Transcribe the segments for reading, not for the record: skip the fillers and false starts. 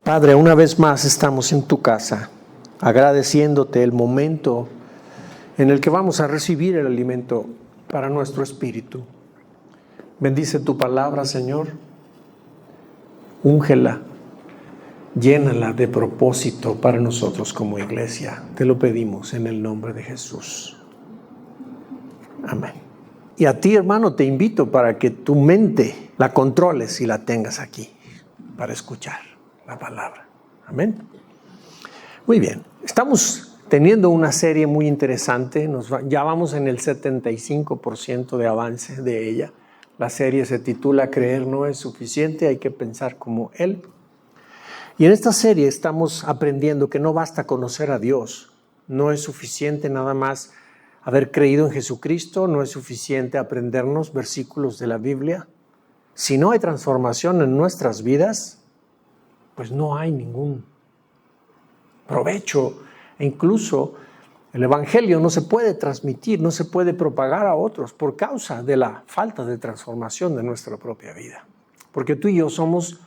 Padre, una vez más estamos en tu casa, agradeciéndote el momento en el que vamos a recibir el alimento para nuestro espíritu. Bendice tu palabra, Señor. Úngela, llénala de propósito para nosotros como iglesia. Te lo pedimos en el nombre de Jesús. Amén. Y a ti, hermano, te invito para que tu mente la controles y la tengas aquí para escuchar la palabra. Amén. Muy bien. Estamos teniendo una serie muy interesante. Ya vamos en el 75% de avance de ella. La serie se titula Creer no es suficiente, hay que pensar como Él. Y en esta serie estamos aprendiendo que no basta conocer a Dios. No es suficiente nada más haber creído en Jesucristo, no es suficiente aprendernos versículos de la Biblia. Si no hay transformación en nuestras vidas, pues no hay ningún provecho. E incluso el Evangelio no se puede transmitir, no se puede propagar a otros por causa de la falta de transformación de nuestra propia vida. Porque tú y yo somos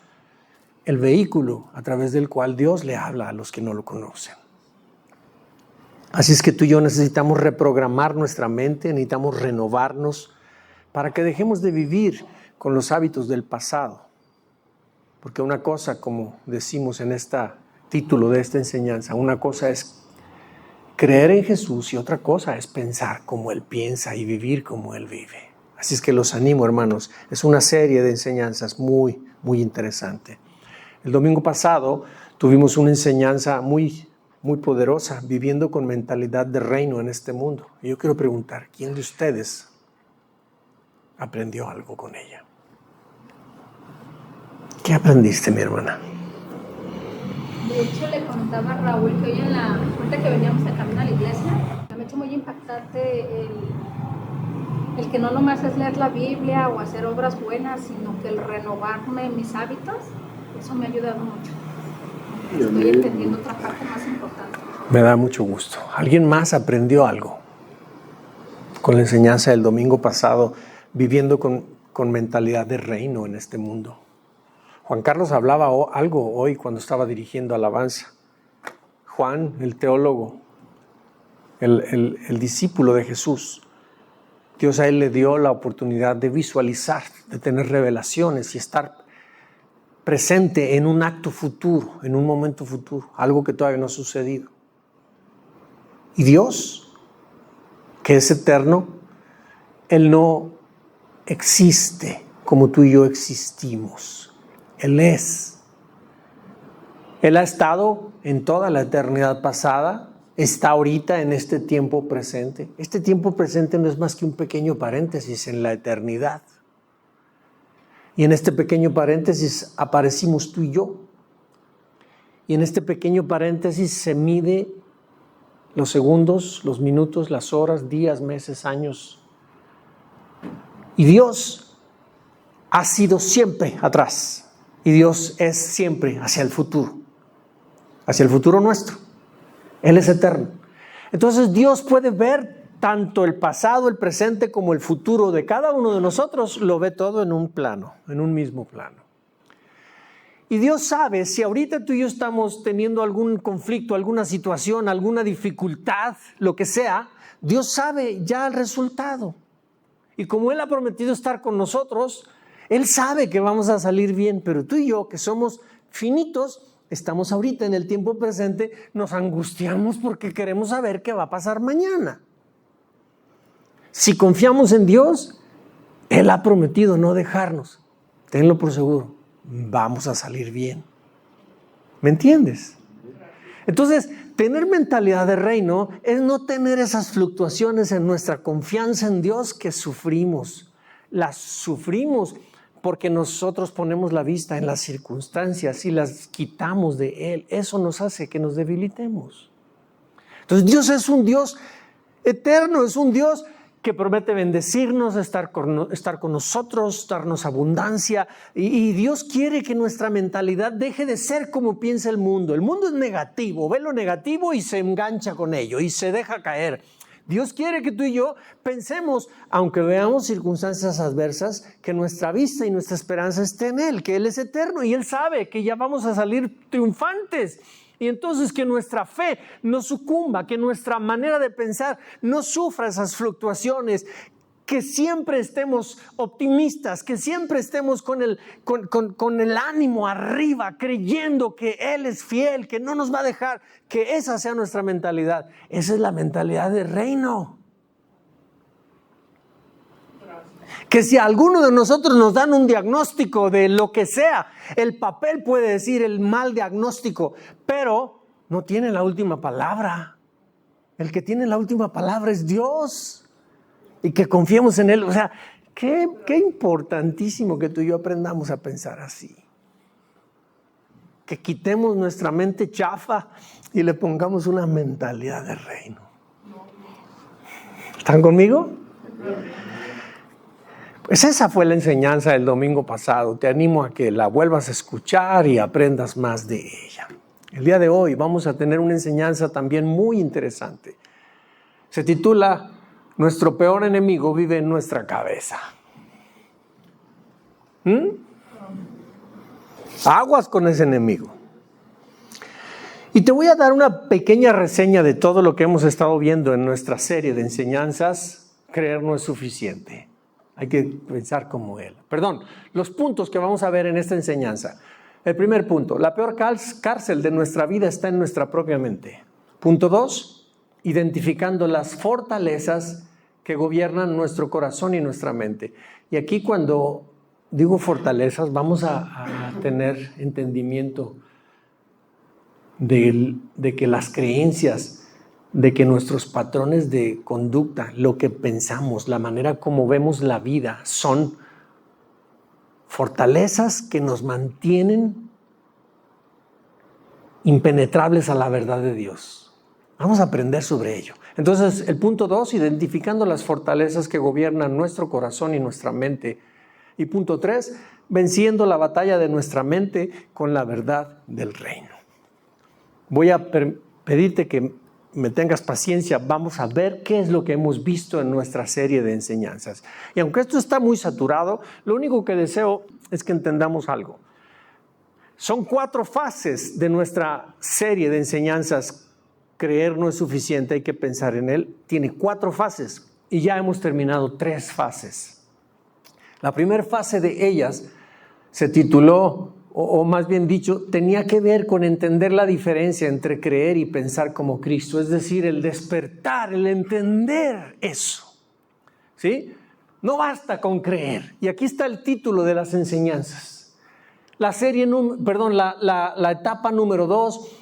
el vehículo a través del cual Dios le habla a los que no lo conocen. Así es que tú y yo necesitamos reprogramar nuestra mente, necesitamos renovarnos para que dejemos de vivir con los hábitos del pasado. Porque una cosa, como decimos en este título de esta enseñanza, una cosa es creer en Jesús y otra cosa es pensar como Él piensa y vivir como Él vive. Así es que los animo, hermanos. Es una serie de enseñanzas muy, muy interesante. El domingo pasado tuvimos una enseñanza muy poderosa, viviendo con mentalidad de reino en este mundo. Y yo quiero preguntar, ¿quién de ustedes aprendió algo con ella? ¿Qué aprendiste, mi hermana? De hecho, le contaba a Raúl que hoy ahorita que veníamos de camino a la iglesia, me ha hecho muy impactante el que no nomás es leer la Biblia o hacer obras buenas, sino que el renovarme en mis hábitos, eso me ha ayudado mucho. Estoy entendiendo otra parte más importante. Me da mucho gusto. ¿Alguien más aprendió algo con la enseñanza del domingo pasado, viviendo con mentalidad de reino en este mundo? Juan Carlos hablaba algo hoy cuando estaba dirigiendo alabanza. Juan, el teólogo, el discípulo de Jesús, Dios a él le dio la oportunidad de visualizar, de tener revelaciones y estar presente en un acto futuro, en un momento futuro, algo que todavía no ha sucedido. Y Dios, que es eterno, Él no existe como tú y yo existimos. Él es. Él ha estado en toda la eternidad pasada, está ahorita en este tiempo presente. Este tiempo presente no es más que un pequeño paréntesis en la eternidad. Y en este pequeño paréntesis aparecimos tú y yo. Y en este pequeño paréntesis se mide los segundos, los minutos, las horas, días, meses, años. Y Dios ha sido siempre atrás. Y Dios es siempre hacia el futuro nuestro. Él es eterno. Entonces Dios puede ver tanto el pasado, el presente, como el futuro de cada uno de nosotros. Lo ve todo en un plano, en un mismo plano. Y Dios sabe si ahorita tú y yo estamos teniendo algún conflicto, alguna situación, alguna dificultad, lo que sea, Dios sabe ya el resultado. Y como Él ha prometido estar con nosotros, Él sabe que vamos a salir bien, pero tú y yo, que somos finitos, estamos ahorita en el tiempo presente, nos angustiamos porque queremos saber qué va a pasar mañana. Si confiamos en Dios, Él ha prometido no dejarnos. Tenlo por seguro, vamos a salir bien. ¿Me entiendes? Entonces, tener mentalidad de reino es no tener esas fluctuaciones en nuestra confianza en Dios que sufrimos. Las sufrimos porque nosotros ponemos la vista en las circunstancias y las quitamos de Él. Eso nos hace que nos debilitemos. Entonces Dios es un Dios eterno, es un Dios que promete bendecirnos, estar con nosotros, darnos abundancia. Y Dios quiere que nuestra mentalidad deje de ser como piensa el mundo. El mundo es negativo, ve lo negativo y se engancha con ello y se deja caer. Dios quiere que tú y yo pensemos, aunque veamos circunstancias adversas, que nuestra vista y nuestra esperanza esté en Él, que Él es eterno y Él sabe que ya vamos a salir triunfantes. Y entonces que nuestra fe no sucumba, que nuestra manera de pensar no sufra esas fluctuaciones, que siempre estemos optimistas, que siempre estemos con el ánimo arriba, creyendo que Él es fiel, que no nos va a dejar, que esa sea nuestra mentalidad. Esa es la mentalidad del reino. Que si a alguno de nosotros nos dan un diagnóstico de lo que sea, el papel puede decir el mal diagnóstico, pero no tiene la última palabra. El que tiene la última palabra es Dios. Y que confiemos en Él. O sea, qué importantísimo que tú y yo aprendamos a pensar así. Que quitemos nuestra mente chafa y le pongamos una mentalidad de reino. ¿Están conmigo? Pues esa fue la enseñanza del domingo pasado. Te animo a que la vuelvas a escuchar y aprendas más de ella. El día de hoy vamos a tener una enseñanza también muy interesante. Se titula Nuestro peor enemigo vive en nuestra cabeza. Aguas con ese enemigo. Y te voy a dar una pequeña reseña de todo lo que hemos estado viendo en nuestra serie de enseñanzas. Creer no es suficiente. Hay que pensar como Él. Perdón, los puntos que vamos a ver en esta enseñanza. El primer punto, la peor cárcel de nuestra vida está en nuestra propia mente. Punto 2, identificando las fortalezas que gobiernan nuestro corazón y nuestra mente. Y aquí cuando digo fortalezas, vamos a tener entendimiento de que las creencias, de que nuestros patrones de conducta, lo que pensamos, la manera como vemos la vida, son fortalezas que nos mantienen impenetrables a la verdad de Dios. Vamos a aprender sobre ello. Entonces, el punto 2, identificando las fortalezas que gobiernan nuestro corazón y nuestra mente. Y punto 3, venciendo la batalla de nuestra mente con la verdad del reino. Voy a pedirte que me tengas paciencia. Vamos a ver qué es lo que hemos visto en nuestra serie de enseñanzas. Y aunque esto está muy saturado, lo único que deseo es que entendamos algo. Son 4 fases de nuestra serie de enseñanzas. Creer no es suficiente, hay que pensar en Él. Tiene 4 fases y ya hemos terminado 3 fases. La primera fase de ellas se tituló, o más bien dicho, tenía que ver con entender la diferencia entre creer y pensar como Cristo. Es decir, el despertar, el entender eso. ¿Sí? No basta con creer. Y aquí está el título de las enseñanzas. La etapa número 2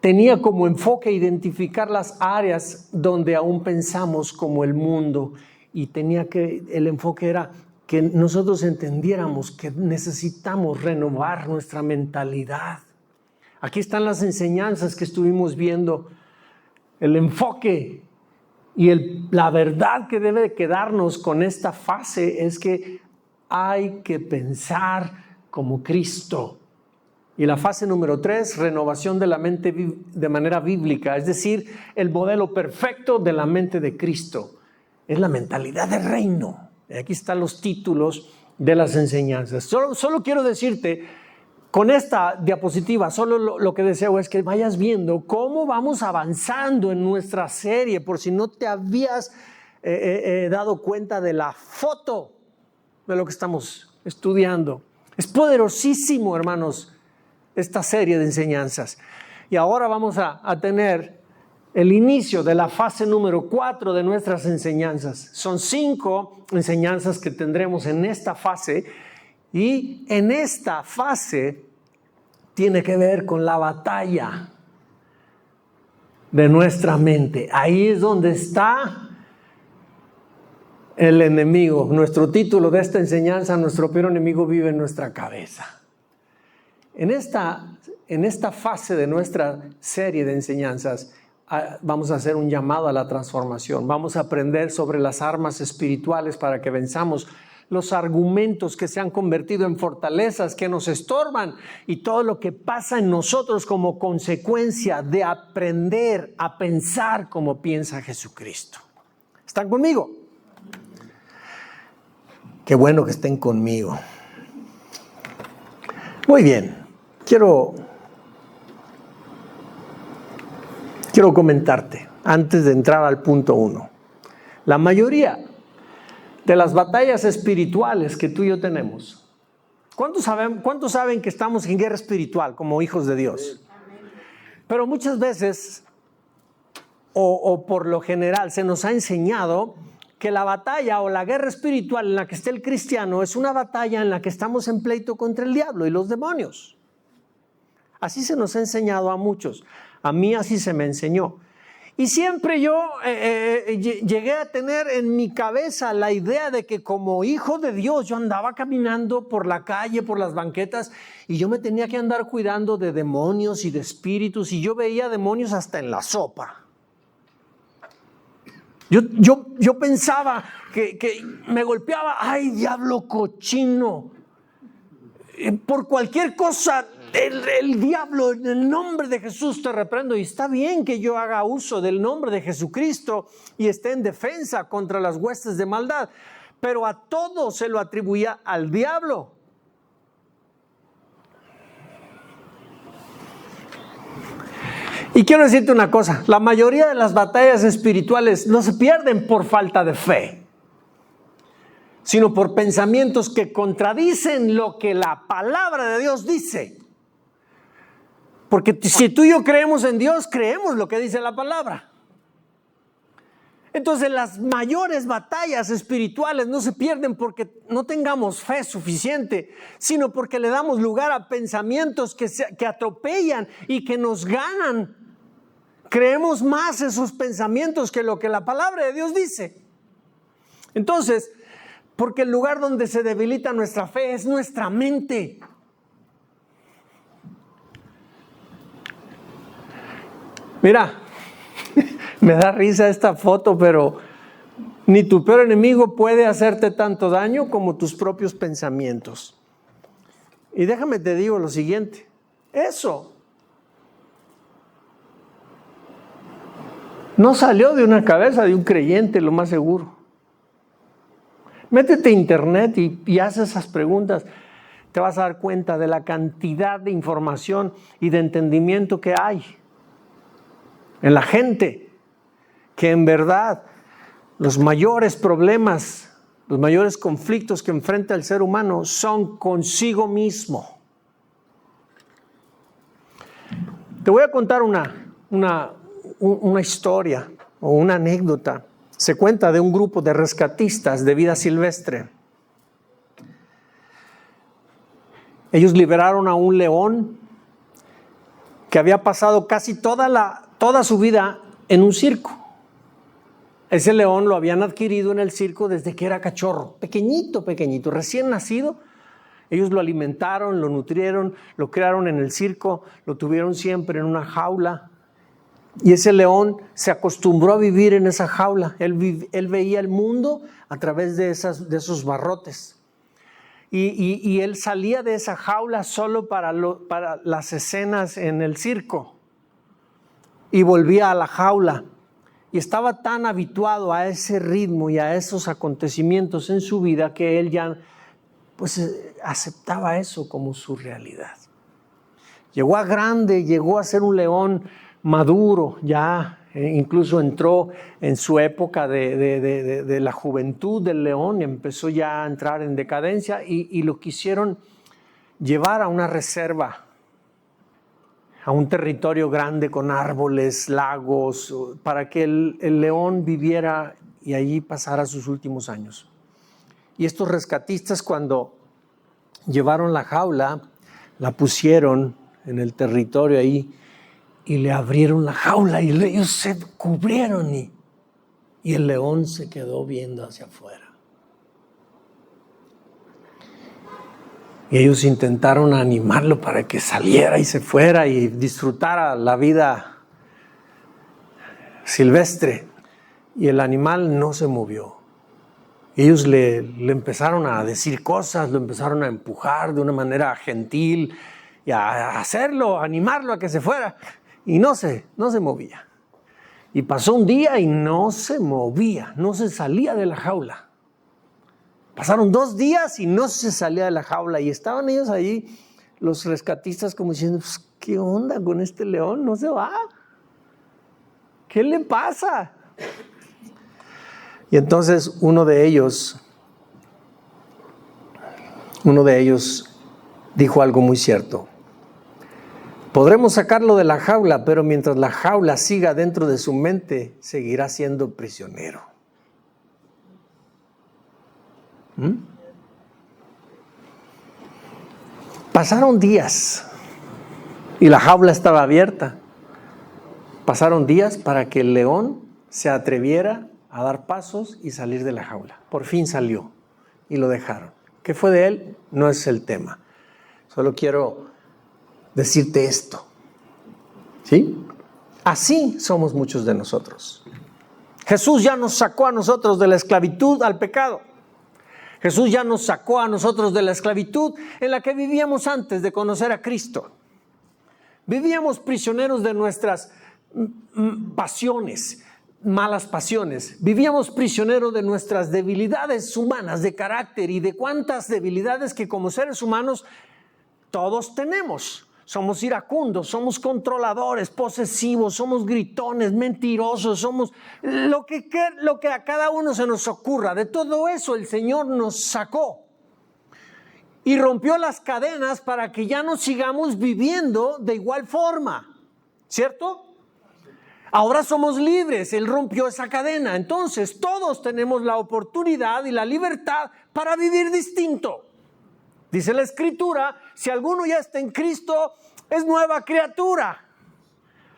tenía como enfoque identificar las áreas donde aún pensamos como el mundo, y el enfoque era que nosotros entendiéramos que necesitamos renovar nuestra mentalidad. Aquí están las enseñanzas que estuvimos viendo, el enfoque y la verdad que debe quedarnos con esta fase es que hay que pensar como Cristo. Y la fase número 3, renovación de la mente de manera bíblica, es decir, el modelo perfecto de la mente de Cristo. Es la mentalidad del reino. Y aquí están los títulos de las enseñanzas. Solo quiero decirte, con esta diapositiva, solo lo que deseo es que vayas viendo cómo vamos avanzando en nuestra serie, por si no te habías dado cuenta de la foto de lo que estamos estudiando. Es poderosísimo, hermanos, esta serie de enseñanzas. Y ahora vamos a tener el inicio de la fase número 4 de nuestras enseñanzas. Son 5 enseñanzas que tendremos en esta fase, y en esta fase tiene que ver con la batalla de nuestra mente. Ahí es donde está el enemigo. Nuestro título de esta enseñanza, nuestro peor enemigo vive en nuestra cabeza. En esta fase de nuestra serie de enseñanzas vamos a hacer un llamado a la transformación. Vamos a aprender sobre las armas espirituales para que venzamos los argumentos que se han convertido en fortalezas que nos estorban y todo lo que pasa en nosotros como consecuencia de aprender a pensar como piensa Jesucristo. ¿Están conmigo? Qué bueno que estén conmigo. Muy bien. Quiero comentarte, antes de entrar al punto 1. La mayoría de las batallas espirituales que tú y yo tenemos, ¿cuántos saben que estamos en guerra espiritual como hijos de Dios? Pero muchas veces, o por lo general, se nos ha enseñado que la batalla o la guerra espiritual en la que está el cristiano es una batalla en la que estamos en pleito contra el diablo y los demonios. Así se nos ha enseñado a muchos. A mí así se me enseñó. Y siempre yo llegué a tener en mi cabeza la idea de que como hijo de Dios yo andaba caminando por la calle, por las banquetas, y yo me tenía que andar cuidando de demonios y de espíritus, y yo veía demonios hasta en la sopa. Yo pensaba que me golpeaba, ¡ay, diablo cochino! Por cualquier cosa, el diablo, en el nombre de Jesús te reprendo. Y está bien que yo haga uso del nombre de Jesucristo y esté en defensa contra las huestes de maldad, pero a todo se lo atribuía al diablo. Y quiero decirte una cosa, la mayoría de las batallas espirituales no se pierden por falta de fe, sino por pensamientos que contradicen lo que la palabra de Dios dice. Porque si tú y yo creemos en Dios, creemos lo que dice la palabra. Entonces las mayores batallas espirituales no se pierden porque no tengamos fe suficiente, sino porque le damos lugar a pensamientos que atropellan y que nos ganan. Creemos más esos pensamientos que lo que la palabra de Dios dice. Entonces, porque el lugar donde se debilita nuestra fe es nuestra mente. Mira, me da risa esta foto, pero ni tu peor enemigo puede hacerte tanto daño como tus propios pensamientos. Y déjame te digo lo siguiente, eso no salió de una cabeza de un creyente, lo más seguro. Métete a internet y haz esas preguntas. Te vas a dar cuenta de la cantidad de información y de entendimiento que hay en la gente, que en verdad los mayores problemas, los mayores conflictos que enfrenta el ser humano son consigo mismo. Te voy a contar una historia o una anécdota. Se cuenta de un grupo de rescatistas de vida silvestre. Ellos liberaron a un león que había pasado casi toda su vida en un circo. Ese león lo habían adquirido en el circo desde que era cachorro, pequeñito, recién nacido. Ellos lo alimentaron, lo nutrieron, lo criaron en el circo, lo tuvieron siempre en una jaula. Y ese león se acostumbró a vivir en esa jaula. Él veía el mundo a través de esos barrotes. Y él salía de esa jaula solo para las escenas en el circo. Y volvía a la jaula. Y estaba tan habituado a ese ritmo y a esos acontecimientos en su vida que él ya aceptaba eso como su realidad. Llegó a grande, llegó a ser un león maduro, ya incluso entró en su época de la juventud del león y empezó ya a entrar en decadencia y lo quisieron llevar a una reserva, a un territorio grande con árboles, lagos, para que el león viviera y allí pasara sus últimos años. Y estos rescatistas, cuando llevaron la jaula, la pusieron en el territorio ahí y le abrieron la jaula y ellos se cubrieron y el león se quedó viendo hacia afuera. Y ellos intentaron animarlo para que saliera y se fuera y disfrutara la vida silvestre. Y el animal no se movió. Ellos le empezaron a decir cosas, lo empezaron a empujar de una manera gentil y a hacerlo, a animarlo a que se fuera. Y no se movía. Y pasó un día y no se movía, no se salía de la jaula. Pasaron 2 días y no se salía de la jaula. Y estaban ellos ahí, los rescatistas, como diciendo, pues, ¿qué onda con este león? No se va. ¿Qué le pasa? Y entonces uno de ellos dijo algo muy cierto. Podremos sacarlo de la jaula, pero mientras la jaula siga dentro de su mente, seguirá siendo prisionero. Pasaron días y la jaula estaba abierta. Pasaron días para que el león se atreviera a dar pasos y salir de la jaula. Por fin salió y lo dejaron. ¿Qué fue de él? No es el tema. Solo quiero decirte esto. ¿Sí? Así somos muchos de nosotros. Jesús ya nos sacó a nosotros de la esclavitud al pecado. Jesús ya nos sacó a nosotros de la esclavitud en la que vivíamos antes de conocer a Cristo. Vivíamos prisioneros de nuestras pasiones, malas pasiones. Vivíamos prisioneros de nuestras debilidades humanas de carácter y de cuántas debilidades que como seres humanos todos tenemos. Somos iracundos, somos controladores, posesivos, somos gritones, mentirosos, somos lo que a cada uno se nos ocurra. De todo eso el Señor nos sacó y rompió las cadenas para que ya no sigamos viviendo de igual forma, ¿cierto? Ahora somos libres, Él rompió esa cadena. Entonces todos tenemos la oportunidad y la libertad para vivir distinto. Dice la Escritura, si alguno ya está en Cristo, es nueva criatura.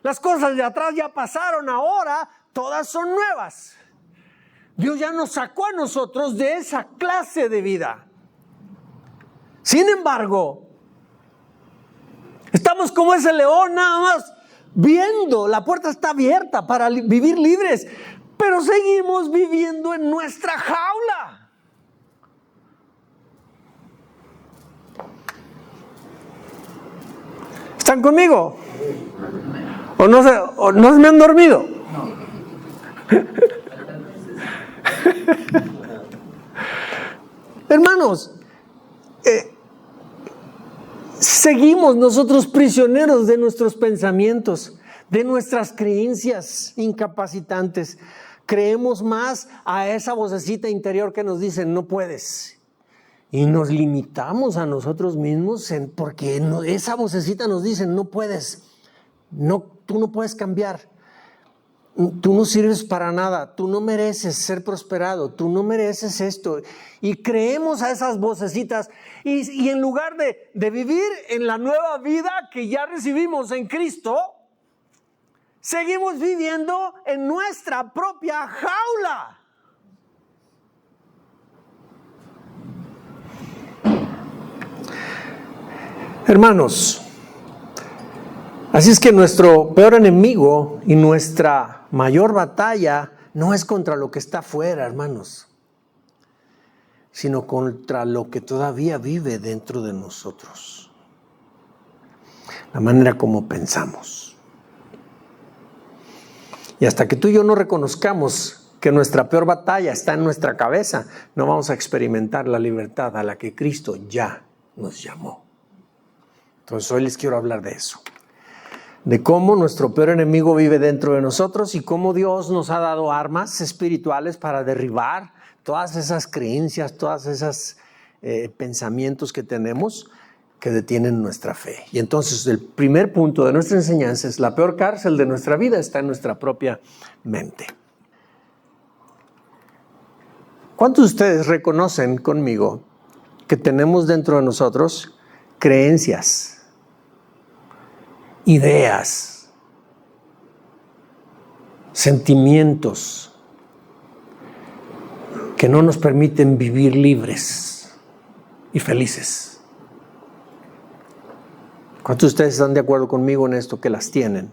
Las cosas de atrás ya pasaron, ahora todas son nuevas. Dios ya nos sacó a nosotros de esa clase de vida. Sin embargo, estamos como ese león nada más viendo, la puerta está abierta para vivir libres, pero seguimos viviendo en nuestra jaula. ¿Están conmigo? ¿O no me han dormido? Hermanos, seguimos nosotros prisioneros de nuestros pensamientos, de nuestras creencias incapacitantes. Creemos más a esa vocecita interior que nos dice, no puedes. Y nos limitamos a nosotros mismos porque esa vocecita nos dice, no puedes, tú no puedes cambiar, tú no sirves para nada, tú no mereces ser prosperado, tú no mereces esto. Y creemos a esas vocecitas y en lugar de vivir en la nueva vida que ya recibimos en Cristo, seguimos viviendo en nuestra propia jaula. Hermanos, así es que nuestro peor enemigo y nuestra mayor batalla no es contra lo que está afuera, hermanos, sino contra lo que todavía vive dentro de nosotros. La manera como pensamos. Y hasta que tú y yo no reconozcamos que nuestra peor batalla está en nuestra cabeza, no vamos a experimentar la libertad a la que Cristo ya nos llamó. Entonces hoy les quiero hablar de eso, de cómo nuestro peor enemigo vive dentro de nosotros y cómo Dios nos ha dado armas espirituales para derribar todas esas creencias, todas esas pensamientos que tenemos que detienen nuestra fe. Y entonces el primer punto de nuestra enseñanza es la peor cárcel de nuestra vida está en nuestra propia mente. ¿Cuántos de ustedes reconocen conmigo que tenemos dentro de nosotros creencias, ideas, sentimientos que no nos permiten vivir libres y felices? ¿Cuántos de ustedes están de acuerdo conmigo en esto, que las tienen?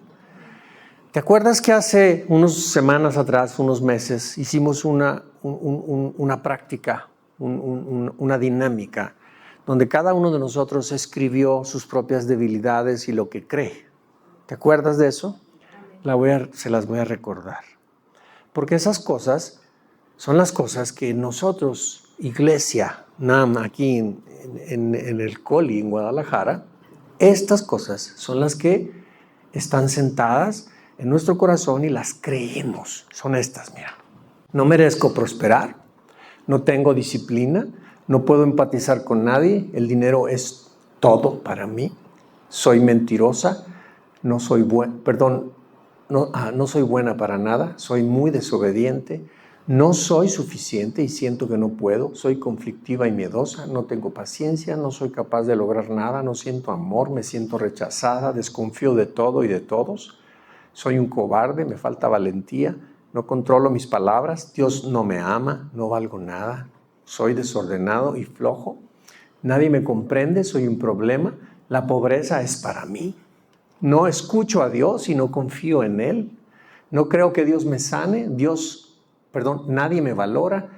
¿Te acuerdas que hace unas semanas atrás, unos meses, hicimos una práctica, una dinámica, donde cada uno de nosotros escribió sus propias debilidades y lo que cree? ¿Te acuerdas de eso? se las voy a recordar. Porque esas cosas son las cosas que nosotros, iglesia, NAM, aquí en el Coli, en Guadalajara, estas cosas son las que están sentadas en nuestro corazón y las creemos. Son estas, mira. No merezco prosperar, no tengo disciplina, no puedo empatizar con nadie, el dinero es todo para mí, soy mentirosa, no soy buena para nada, soy muy desobediente, no soy suficiente y siento que no puedo, soy conflictiva y miedosa, no tengo paciencia, no soy capaz de lograr nada, no siento amor, me siento rechazada, desconfío de todo y de todos, soy un cobarde, me falta valentía, no controlo mis palabras, Dios no me ama, no valgo nada, soy desordenado y flojo, nadie me comprende, soy un problema, la pobreza es para mí, no escucho a Dios y no confío en Él, no creo que Dios me sane, nadie me valora,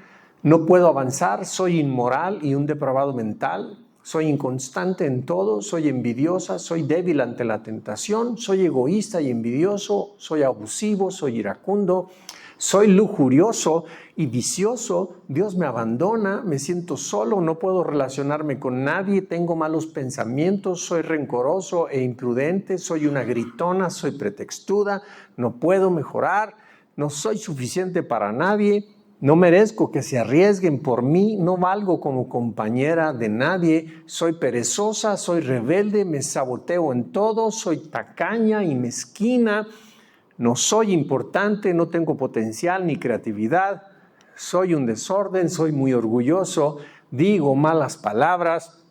no puedo avanzar, soy inmoral y un depravado mental, soy inconstante en todo, soy envidiosa, soy débil ante la tentación, soy egoísta y envidioso, soy abusivo, soy iracundo, soy lujurioso y vicioso, Dios me abandona, me siento solo, no puedo relacionarme con nadie, tengo malos pensamientos, soy rencoroso e imprudente, soy una gritona, soy pretextuda, no puedo mejorar, no soy suficiente para nadie, no merezco que se arriesguen por mí, no valgo como compañera de nadie, soy perezosa, soy rebelde, me saboteo en todo, soy tacaña y mezquina, no soy importante, no tengo potencial ni creatividad, soy un desorden, soy muy orgulloso, digo malas palabras,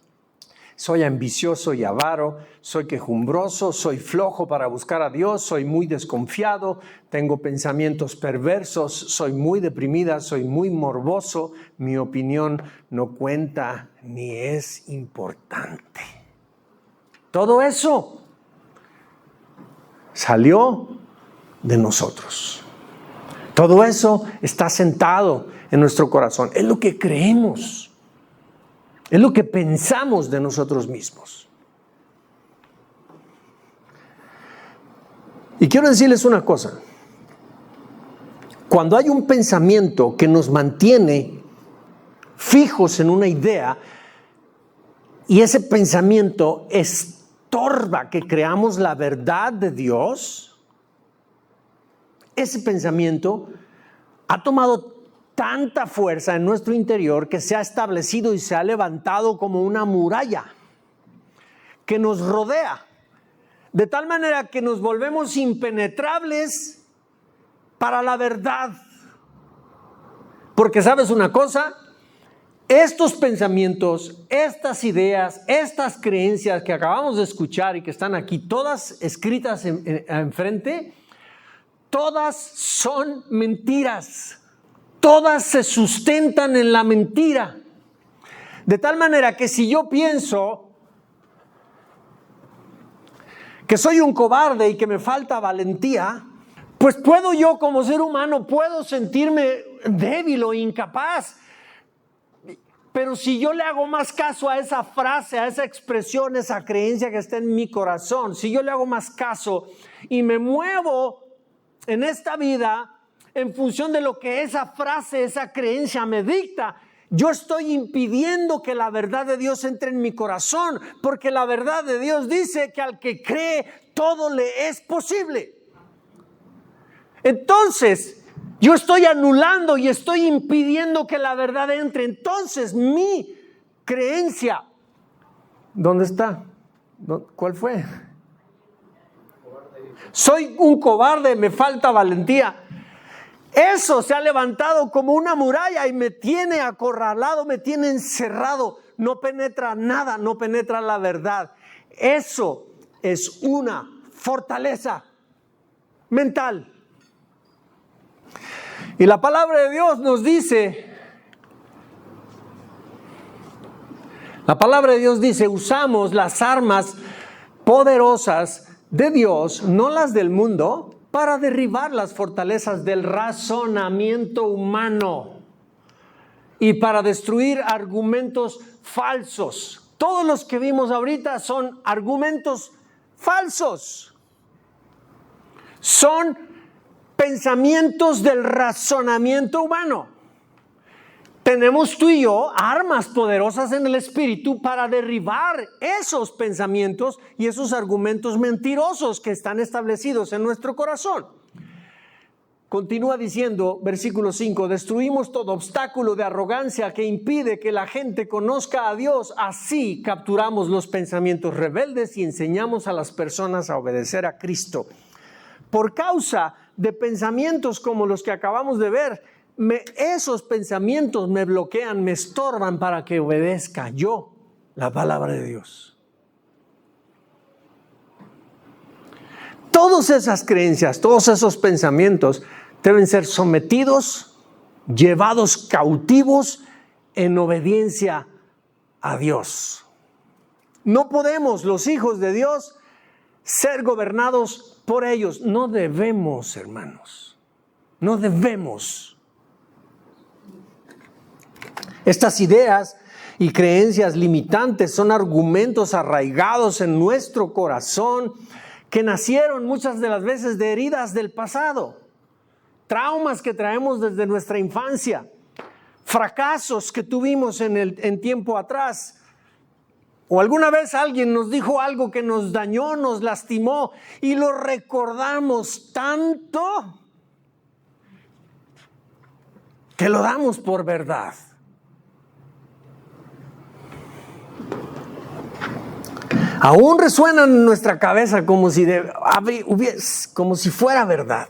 soy ambicioso y avaro, soy quejumbroso, soy flojo para buscar a Dios, soy muy desconfiado, tengo pensamientos perversos, soy muy deprimida, soy muy morboso, mi opinión no cuenta ni es importante. Todo eso salió de nosotros. Todo eso está sentado en nuestro corazón. Es lo que creemos. Es lo que pensamos de nosotros mismos. Y quiero decirles una cosa. Cuando hay un pensamiento que nos mantiene fijos en una idea y ese pensamiento estorba que creamos la verdad de Dios, ese pensamiento ha tomado tanta fuerza en nuestro interior que se ha establecido y se ha levantado como una muralla que nos rodea, de tal manera que nos volvemos impenetrables para la verdad. Porque ¿sabes una cosa? Estos pensamientos, estas ideas, estas creencias que acabamos de escuchar y que están aquí todas escritas enfrente, todas son mentiras. Todas se sustentan en la mentira. De tal manera que si yo pienso que soy un cobarde y que me falta valentía, pues puedo yo como ser humano, puedo sentirme débil o incapaz. Pero si yo le hago más caso a esa frase, a esa expresión, esa creencia que está en mi corazón, si yo le hago más caso y me muevo en esta vida en función de lo que esa frase, esa creencia me dicta, yo estoy impidiendo que la verdad de Dios entre en mi corazón, porque la verdad de Dios dice que al que cree todo le es posible. Entonces, yo estoy anulando y estoy impidiendo que la verdad entre. Entonces, mi creencia, ¿dónde está? ¿Cuál fue? Soy un cobarde, me falta valentía. Eso se ha levantado como una muralla y me tiene acorralado, me tiene encerrado. No penetra nada, no penetra la verdad. Eso es una fortaleza mental. Y la palabra de Dios nos dice, usamos las armas poderosas de Dios, no las del mundo, para derribar las fortalezas del razonamiento humano y para destruir argumentos falsos. Todos los que vimos ahorita son argumentos falsos. son pensamientos del razonamiento humano. Tenemos tú y yo armas poderosas en el Espíritu para derribar esos pensamientos y esos argumentos mentirosos que están establecidos en nuestro corazón. Continúa diciendo, versículo 5, destruimos todo obstáculo de arrogancia que impide que la gente conozca a Dios. Así capturamos los pensamientos rebeldes y enseñamos a las personas a obedecer a Cristo. Por causa de pensamientos como los que acabamos de ver, esos pensamientos me bloquean, me estorban para que obedezca yo la palabra de Dios. Todas esas creencias, todos esos pensamientos deben ser sometidos, llevados cautivos en obediencia a Dios. No podemos, los hijos de Dios, ser gobernados por ellos. No debemos, hermanos. No debemos. Estas ideas y creencias limitantes son argumentos arraigados en nuestro corazón que nacieron muchas de las veces de heridas del pasado, traumas que traemos desde nuestra infancia, fracasos que tuvimos en tiempo atrás, o alguna vez alguien nos dijo algo que nos dañó, nos lastimó y lo recordamos tanto que lo damos por verdad. Aún resuena en nuestra cabeza como si fuera verdad.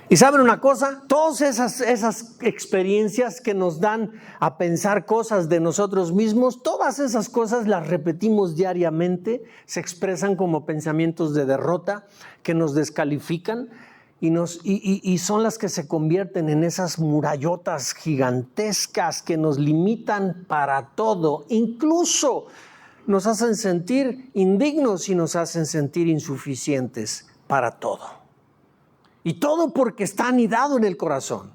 Y ¿saben una cosa? Todas esas experiencias que nos dan a pensar cosas de nosotros mismos, todas esas cosas las repetimos diariamente, se expresan como pensamientos de derrota que nos descalifican y son las que se convierten en esas murallotas gigantescas que nos limitan para todo, incluso nos hacen sentir indignos y nos hacen sentir insuficientes para todo. Y todo porque está anidado en el corazón.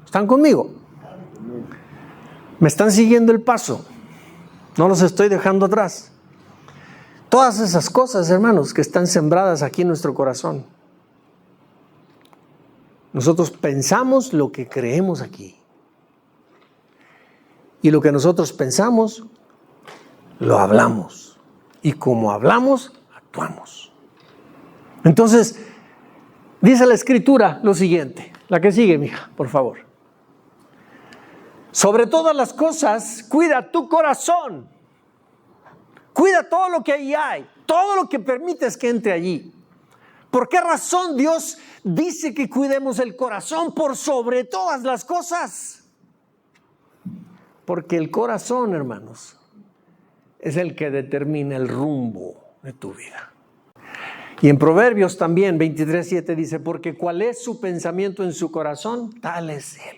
¿Están conmigo? ¿Me están siguiendo el paso? No los estoy dejando atrás. Todas esas cosas, hermanos, que están sembradas aquí en nuestro corazón. Nosotros pensamos lo que creemos aquí. Y lo que nosotros pensamos, lo hablamos. Y como hablamos, actuamos. Entonces, dice la Escritura lo siguiente. La que sigue, mija, por favor. Sobre todas las cosas, cuida tu corazón. Cuida todo lo que ahí hay. Todo lo que permites que entre allí. ¿Por qué razón Dios dice que cuidemos el corazón por sobre todas las cosas? Porque el corazón, hermanos, es el que determina el rumbo de tu vida. Y en Proverbios también 23:7 dice, porque cuál es su pensamiento en su corazón, tal es él.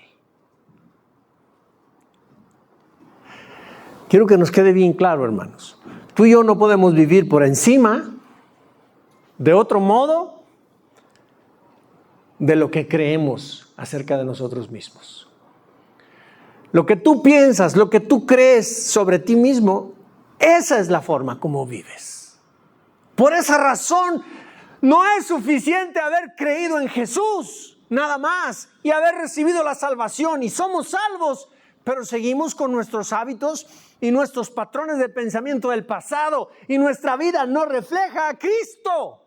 Quiero que nos quede bien claro, hermanos. Tú y yo no podemos vivir por encima, de otro modo, de lo que creemos acerca de nosotros mismos. Lo que tú piensas, lo que tú crees sobre ti mismo, esa es la forma como vives. Por esa razón, no es suficiente haber creído en Jesús, nada más, y haber recibido la salvación, y somos salvos, pero seguimos con nuestros hábitos y nuestros patrones de pensamiento del pasado, y nuestra vida no refleja a Cristo.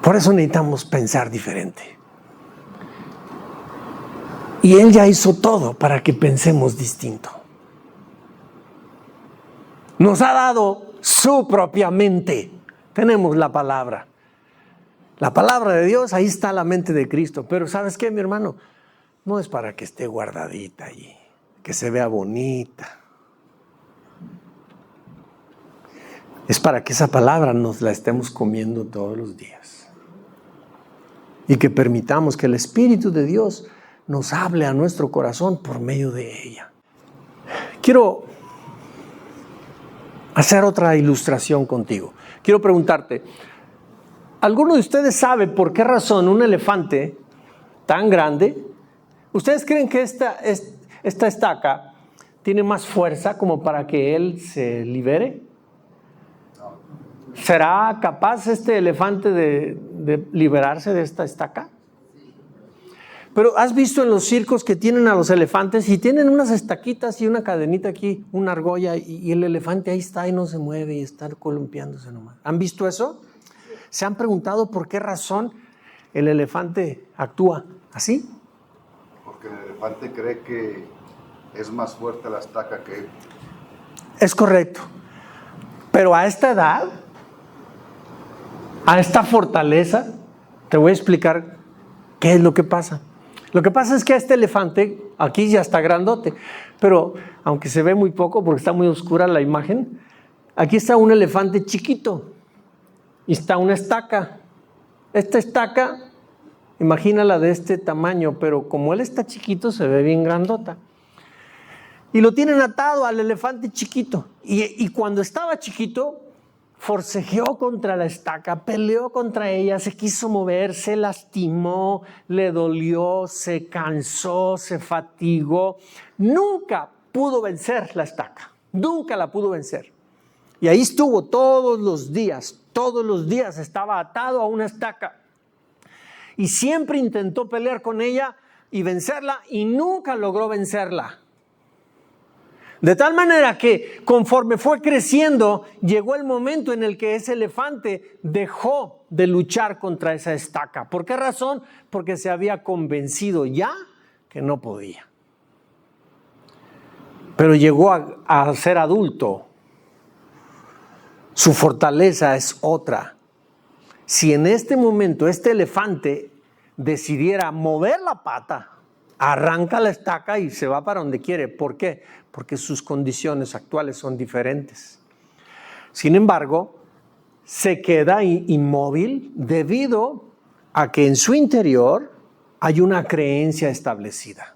Por eso necesitamos pensar diferente. Y Él ya hizo todo para que pensemos distinto. Nos ha dado su propia mente. Tenemos la palabra. La palabra de Dios, ahí está la mente de Cristo. Pero ¿sabes qué, mi hermano? No es para que esté guardadita allí, que se vea bonita. Es para que esa palabra nos la estemos comiendo todos los días. Y que permitamos que el Espíritu de Dios nos hable a nuestro corazón por medio de ella. Quiero hacer otra ilustración contigo. Quiero preguntarte, ¿alguno de ustedes sabe por qué razón un elefante tan grande, ustedes creen que esta estaca tiene más fuerza como para que él se libere? ¿Será capaz este elefante de liberarse de esta estaca? Pero ¿has visto en los circos que tienen a los elefantes y tienen unas estaquitas y una cadenita aquí, una argolla, y el elefante ahí está y no se mueve y está columpiándose nomás? ¿Han visto eso? ¿Se han preguntado por qué razón el elefante actúa así? Porque el elefante cree que es más fuerte la estaca que él. Es correcto. Pero a esta edad, a esta fortaleza, te voy a explicar qué es lo que pasa. Lo que pasa es que a este elefante, aquí ya está grandote, pero aunque se ve muy poco porque está muy oscura la imagen, aquí está un elefante chiquito y está una estaca. Esta estaca, imagínala de este tamaño, pero como él está chiquito se ve bien grandota. Y lo tienen atado al elefante chiquito. Y cuando estaba chiquito, forcejeó contra la estaca, peleó contra ella, se quiso mover, se lastimó, le dolió, se cansó, se fatigó. Nunca pudo vencer la estaca, nunca la pudo vencer. Y ahí estuvo todos los días estaba atado a una estaca. Y siempre intentó pelear con ella y vencerla y nunca logró vencerla. De tal manera que conforme fue creciendo, llegó el momento en el que ese elefante dejó de luchar contra esa estaca. ¿Por qué razón? Porque se había convencido ya que no podía. Pero llegó a ser adulto. Su fortaleza es otra. Si en este momento este elefante decidiera mover la pata, arranca la estaca y se va para donde quiere. ¿Por qué? Porque sus condiciones actuales son diferentes. Sin embargo, se queda inmóvil debido a que en su interior hay una creencia establecida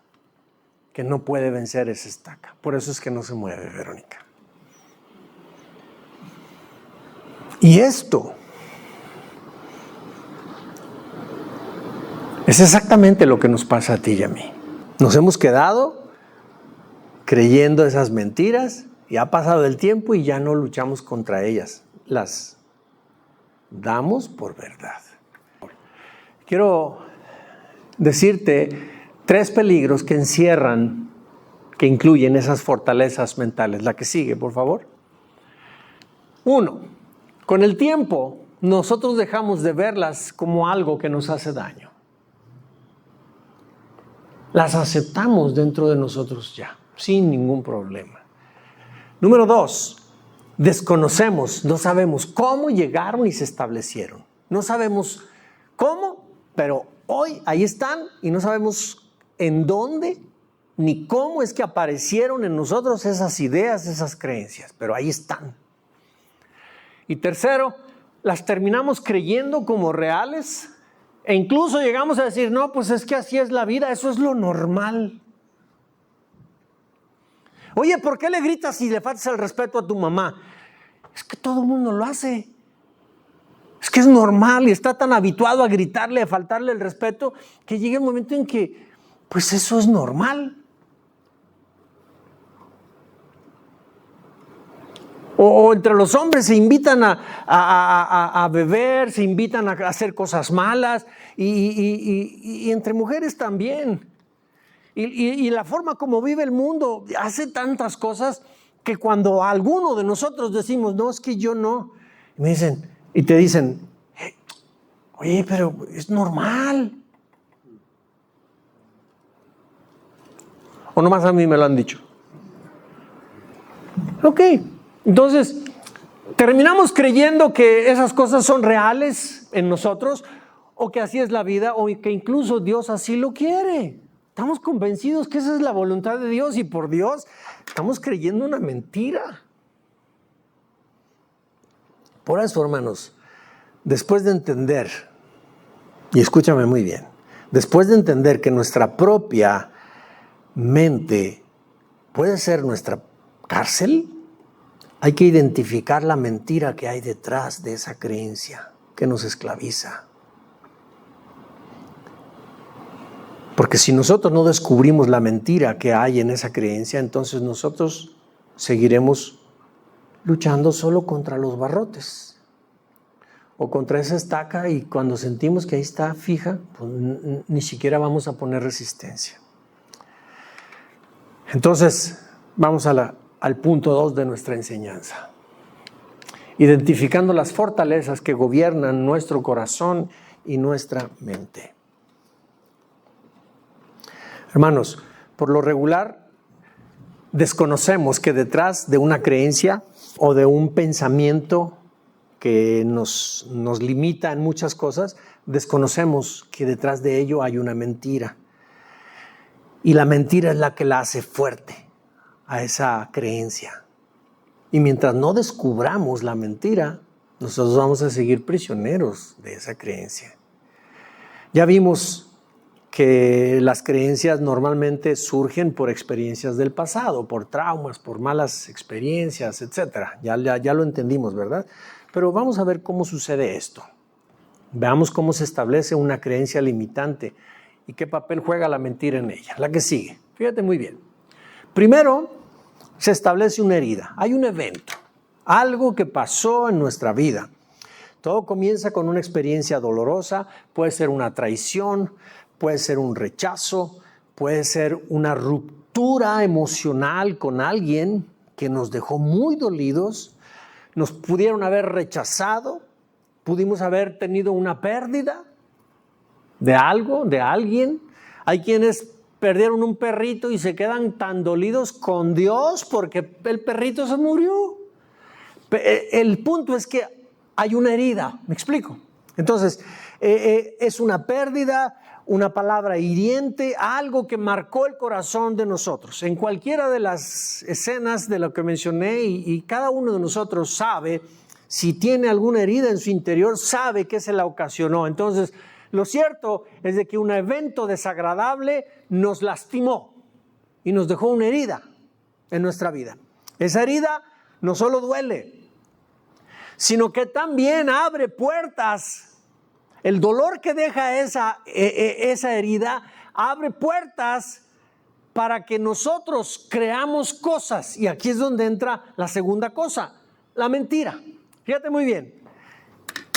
que no puede vencer esa estaca. Por eso es que no se mueve, Verónica. Y esto es exactamente lo que nos pasa a ti y a mí. Nos hemos quedado creyendo esas mentiras y ha pasado el tiempo y ya no luchamos contra ellas. Las damos por verdad. Quiero decirte 3 peligros que encierran, que incluyen esas fortalezas mentales. La que sigue, por favor. 1. Con el tiempo, nosotros dejamos de verlas como algo que nos hace daño. Las aceptamos dentro de nosotros ya, sin ningún problema. Número 2, desconocemos, no sabemos cómo llegaron y se establecieron. No sabemos cómo, pero hoy ahí están y no sabemos en dónde ni cómo es que aparecieron en nosotros esas ideas, esas creencias, pero ahí están. Y tercero, las terminamos creyendo como reales. E incluso llegamos a decir, no, pues es que así es la vida, eso es lo normal. Oye, ¿por qué le gritas y le faltas el respeto a tu mamá? Es que todo el mundo lo hace. Es que es normal y está tan habituado a gritarle, a faltarle el respeto, que llega el momento en que, pues eso es normal. O entre los hombres se invitan a beber, se invitan a hacer cosas malas y entre mujeres también. Y la forma como vive el mundo hace tantas cosas que cuando alguno de nosotros decimos, no, es que yo no, y te dicen, oye, pero es normal. O nomás a mí me lo han dicho. Ok. Entonces, terminamos creyendo que esas cosas son reales en nosotros, o que así es la vida, o que incluso Dios así lo quiere. Estamos convencidos que esa es la voluntad de Dios y por Dios estamos creyendo una mentira. Por eso, hermanos, después de entender, y escúchame muy bien, después de entender que nuestra propia mente puede ser nuestra cárcel, hay que identificar la mentira que hay detrás de esa creencia que nos esclaviza. Porque si nosotros no descubrimos la mentira que hay en esa creencia, entonces nosotros seguiremos luchando solo contra los barrotes o contra esa estaca, y cuando sentimos que ahí está fija, pues ni siquiera vamos a poner resistencia. Entonces, vamos al punto 2 de nuestra enseñanza. Identificando las fortalezas que gobiernan nuestro corazón y nuestra mente. Hermanos, por lo regular, desconocemos que detrás de una creencia o de un pensamiento que nos limita en muchas cosas, desconocemos que detrás de ello hay una mentira. Y la mentira es la que la hace fuerte a esa creencia. Y mientras no descubramos la mentira, nosotros vamos a seguir prisioneros de esa creencia. Ya vimos que las creencias normalmente surgen por experiencias del pasado, por traumas, por malas experiencias, etc. Ya lo entendimos, ¿verdad? Pero vamos a ver cómo sucede esto. Veamos cómo se establece una creencia limitante y qué papel juega la mentira en ella. La que sigue. Fíjate muy bien. Primero, se establece una herida. Hay un evento, algo que pasó en nuestra vida. Todo comienza con una experiencia dolorosa, puede ser una traición, puede ser un rechazo, puede ser una ruptura emocional con alguien que nos dejó muy dolidos, nos pudieron haber rechazado, pudimos haber tenido una pérdida de algo, de alguien. Hay quienes perdieron un perrito y se quedan tan dolidos con Dios porque el perrito se murió. El punto es que hay una herida, ¿me explico? Entonces, es una pérdida, una palabra hiriente, algo que marcó el corazón de nosotros. En cualquiera de las escenas de lo que mencioné, y cada uno de nosotros sabe, si tiene alguna herida en su interior, sabe que se la ocasionó. Entonces, lo cierto es de que un evento desagradable nos lastimó y nos dejó una herida en nuestra vida. Esa herida no solo duele, sino que también abre puertas. El dolor que deja esa herida abre puertas para que nosotros creamos cosas. Y aquí es donde entra la segunda cosa, la mentira. Fíjate muy bien.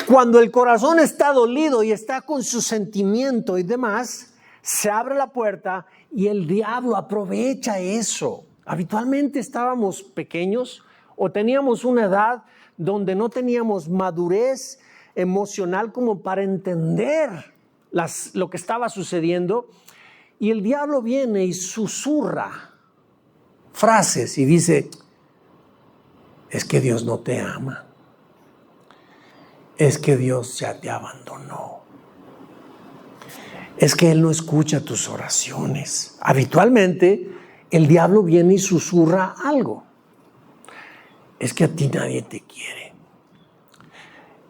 Cuando el corazón está dolido y está con su sentimiento y demás, se abre la puerta y el diablo aprovecha eso. Habitualmente estábamos pequeños o teníamos una edad donde no teníamos madurez emocional como para entender lo que estaba sucediendo, y el diablo viene y susurra frases y dice: es que Dios no te ama. Es que Dios ya te abandonó. Es que Él no escucha tus oraciones. Habitualmente, el diablo viene y susurra algo. Es que a ti nadie te quiere.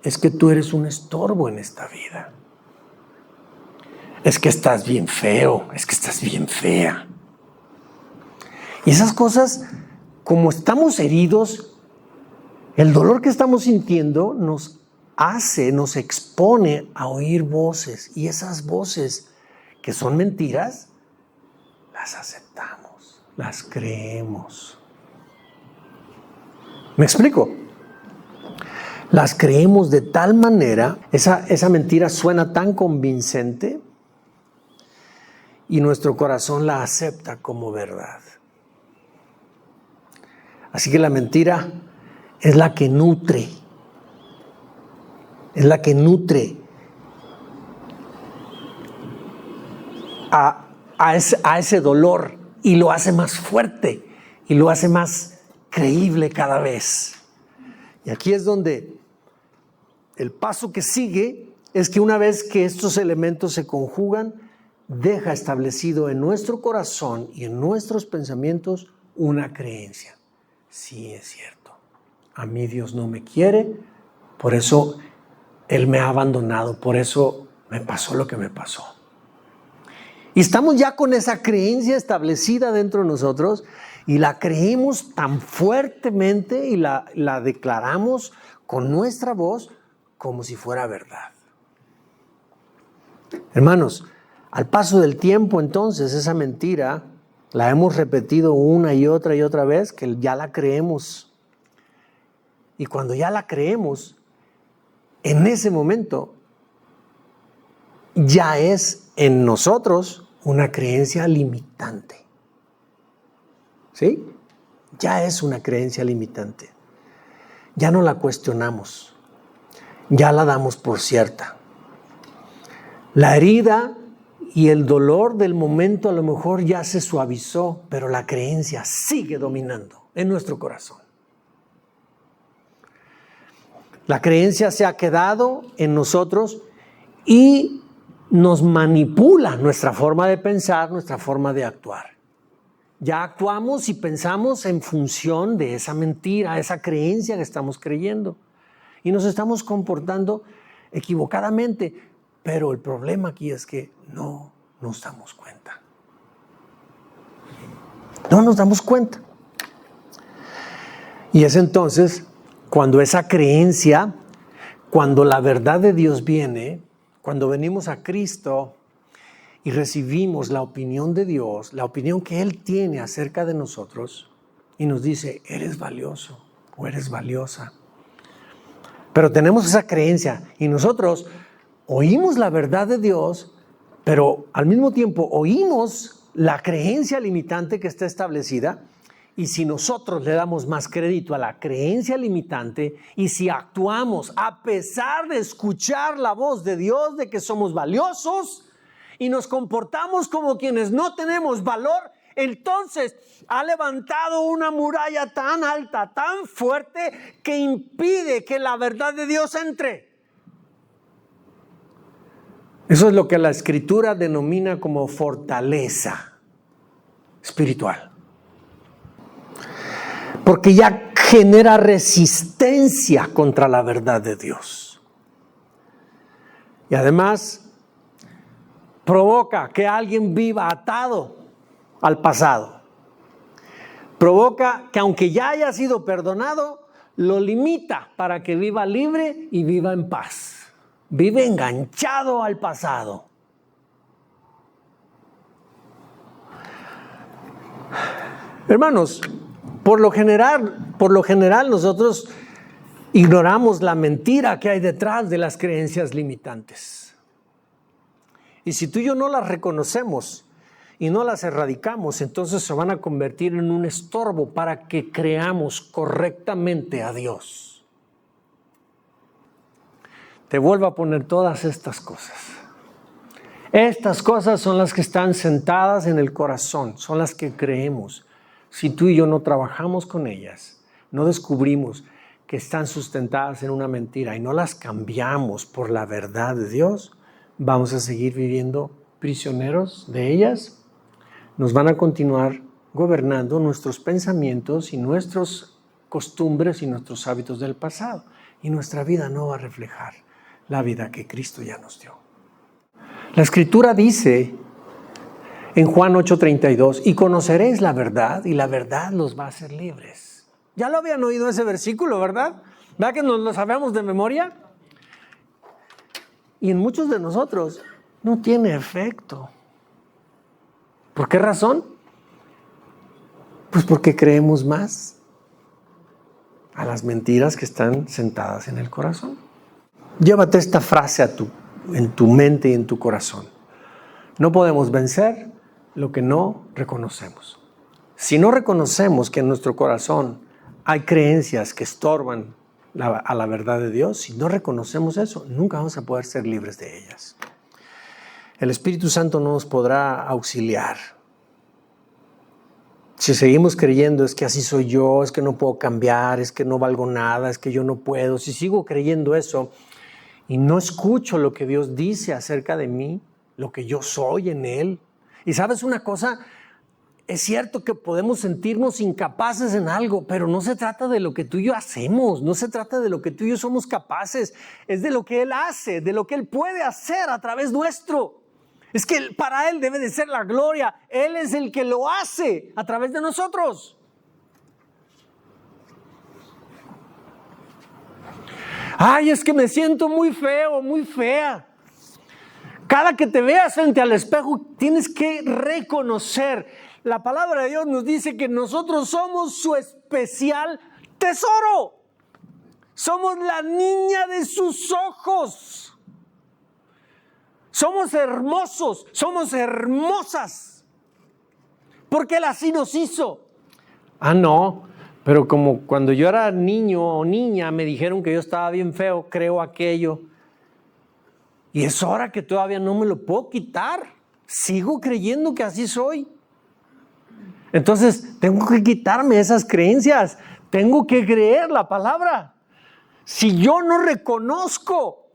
Es que tú eres un estorbo en esta vida. Es que estás bien feo. Es que estás bien fea. Y esas cosas, como estamos heridos, el dolor que estamos sintiendo nos expone a oír voces, y esas voces que son mentiras, las aceptamos, las creemos. ¿Me explico? Las creemos de tal manera, esa mentira suena tan convincente y nuestro corazón la acepta como verdad. Así que la mentira es la que nutre. Es la que nutre a ese dolor y lo hace más fuerte y lo hace más creíble cada vez. Y aquí es donde el paso que sigue es que una vez que estos elementos se conjugan, deja establecido en nuestro corazón y en nuestros pensamientos una creencia. Sí, es cierto. A mí Dios no me quiere, por eso Él me ha abandonado, por eso me pasó lo que me pasó. Y estamos ya con esa creencia establecida dentro de nosotros y la creemos tan fuertemente y la declaramos con nuestra voz como si fuera verdad. Hermanos, al paso del tiempo, entonces, esa mentira la hemos repetido una y otra vez, que ya la creemos. Y cuando ya la creemos, en ese momento ya es en nosotros una creencia limitante. ¿Sí? Ya es una creencia limitante. Ya no la cuestionamos. Ya la damos por cierta. La herida y el dolor del momento a lo mejor ya se suavizó, pero la creencia sigue dominando en nuestro corazón. La creencia se ha quedado en nosotros y nos manipula nuestra forma de pensar, nuestra forma de actuar. Ya actuamos y pensamos en función de esa mentira, esa creencia que estamos creyendo. Y nos estamos comportando equivocadamente. Pero el problema aquí es que no nos damos cuenta. No nos damos cuenta. Y es entonces cuando esa creencia, cuando la verdad de Dios viene, cuando venimos a Cristo y recibimos la opinión de Dios, la opinión que Él tiene acerca de nosotros, y nos dice, eres valioso o eres valiosa. Pero tenemos esa creencia y nosotros oímos la verdad de Dios, pero al mismo tiempo oímos la creencia limitante que está establecida. Y si nosotros le damos más crédito a la creencia limitante y si actuamos a pesar de escuchar la voz de Dios de que somos valiosos y nos comportamos como quienes no tenemos valor, entonces ha levantado una muralla tan alta, tan fuerte, que impide que la verdad de Dios entre. Eso es lo que la Escritura denomina como fortaleza espiritual. Porque ya genera resistencia contra la verdad de Dios. Y además provoca que alguien viva atado al pasado. Provoca que aunque ya haya sido perdonado, lo limita para que viva libre y viva en paz. Vive enganchado al pasado. Hermanos, por lo general nosotros ignoramos la mentira que hay detrás de las creencias limitantes. Y si tú y yo no las reconocemos y no las erradicamos, entonces se van a convertir en un estorbo para que creamos correctamente a Dios. Te vuelvo a poner todas estas cosas. Estas cosas son las que están sentadas en el corazón, son las que creemos. Si tú y yo no trabajamos con ellas, no descubrimos que están sustentadas en una mentira y no las cambiamos por la verdad de Dios, vamos a seguir viviendo prisioneros de ellas. Nos van a continuar gobernando nuestros pensamientos y nuestras costumbres y nuestros hábitos del pasado. Y nuestra vida no va a reflejar la vida que Cristo ya nos dio. La Escritura dice en Juan 8:32, y conoceréis la verdad, y la verdad los va a hacer libres. Ya lo habían oído ese versículo, ¿verdad? ¿Verdad que nos lo sabemos de memoria? Y en muchos de nosotros no tiene efecto. ¿Por qué razón? Pues porque creemos más a las mentiras que están sentadas en el corazón. Llévate esta frase en tu mente y en tu corazón. No podemos vencer lo que no reconocemos. Si no reconocemos que en nuestro corazón hay creencias que estorban a la verdad de Dios, si no reconocemos eso, nunca vamos a poder ser libres de ellas. El Espíritu Santo no nos podrá auxiliar. Si seguimos creyendo es que así soy yo, es que no puedo cambiar, es que no valgo nada, es que yo no puedo. Si sigo creyendo eso y no escucho lo que Dios dice acerca de mí, lo que yo soy en Él. Y ¿sabes una cosa? Es cierto que podemos sentirnos incapaces en algo, pero no se trata de lo que tú y yo hacemos, no se trata de lo que tú y yo somos capaces, es de lo que Él hace, de lo que Él puede hacer a través nuestro. Es que para Él debe de ser la gloria, Él es el que lo hace a través de nosotros. Ay, es que me siento muy feo, muy fea. Cada que te veas frente al espejo, tienes que reconocer. La palabra de Dios nos dice que nosotros somos su especial tesoro. Somos la niña de sus ojos. Somos hermosos, somos hermosas. Porque Él así nos hizo. Ah, no, pero como cuando yo era niño o niña me dijeron que yo estaba bien feo, creo aquello. Y es hora que todavía no me lo puedo quitar. Sigo creyendo que así soy. Entonces tengo que quitarme esas creencias. Tengo que creer la palabra. Si yo no reconozco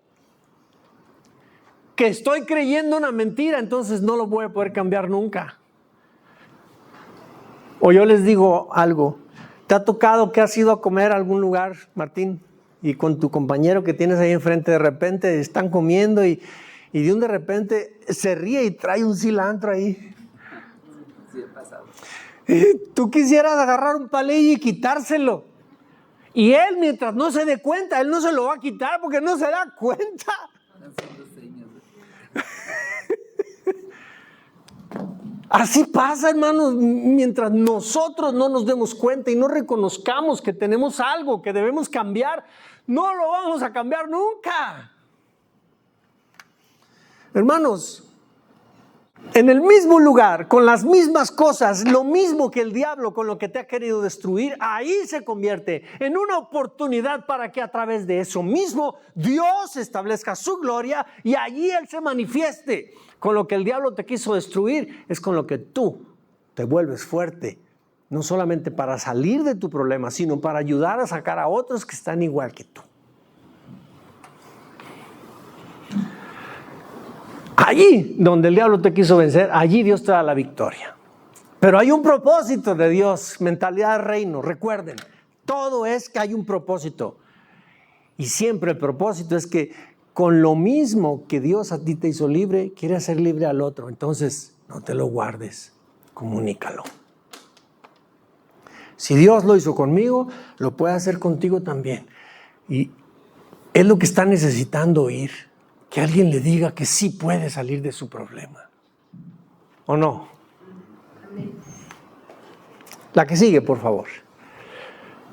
que estoy creyendo una mentira, entonces no lo voy a poder cambiar nunca. O yo les digo algo. ¿Te ha tocado que has ido a comer a algún lugar, Martín? Y con tu compañero que tienes ahí enfrente, de repente están comiendo y de repente se ríe y trae un cilantro ahí. Sí, he pasado. Y tú quisieras agarrar un palillo y quitárselo. Y él, mientras no se dé cuenta, él no se lo va a quitar porque no se da cuenta. Haciendo señas. Así pasa, hermanos, mientras nosotros no nos demos cuenta y no reconozcamos que tenemos algo que debemos cambiar, no lo vamos a cambiar nunca. Hermanos, en el mismo lugar, con las mismas cosas, lo mismo que el diablo con lo que te ha querido destruir, ahí se convierte en una oportunidad para que a través de eso mismo Dios establezca su gloria y allí Él se manifieste. Con lo que el diablo te quiso destruir es con lo que tú te vuelves fuerte, no solamente para salir de tu problema, sino para ayudar a sacar a otros que están igual que tú. Allí donde el diablo te quiso vencer, allí Dios te da la victoria. Pero hay un propósito de Dios, mentalidad de reino. Recuerden, todo es que hay un propósito. Y siempre el propósito es que con lo mismo que Dios a ti te hizo libre, quiere hacer libre al otro. Entonces, no te lo guardes, comunícalo. Si Dios lo hizo conmigo, lo puede hacer contigo también. Y es lo que está necesitando oír. Que alguien le diga que sí puede salir de su problema. ¿O no? La que sigue, por favor.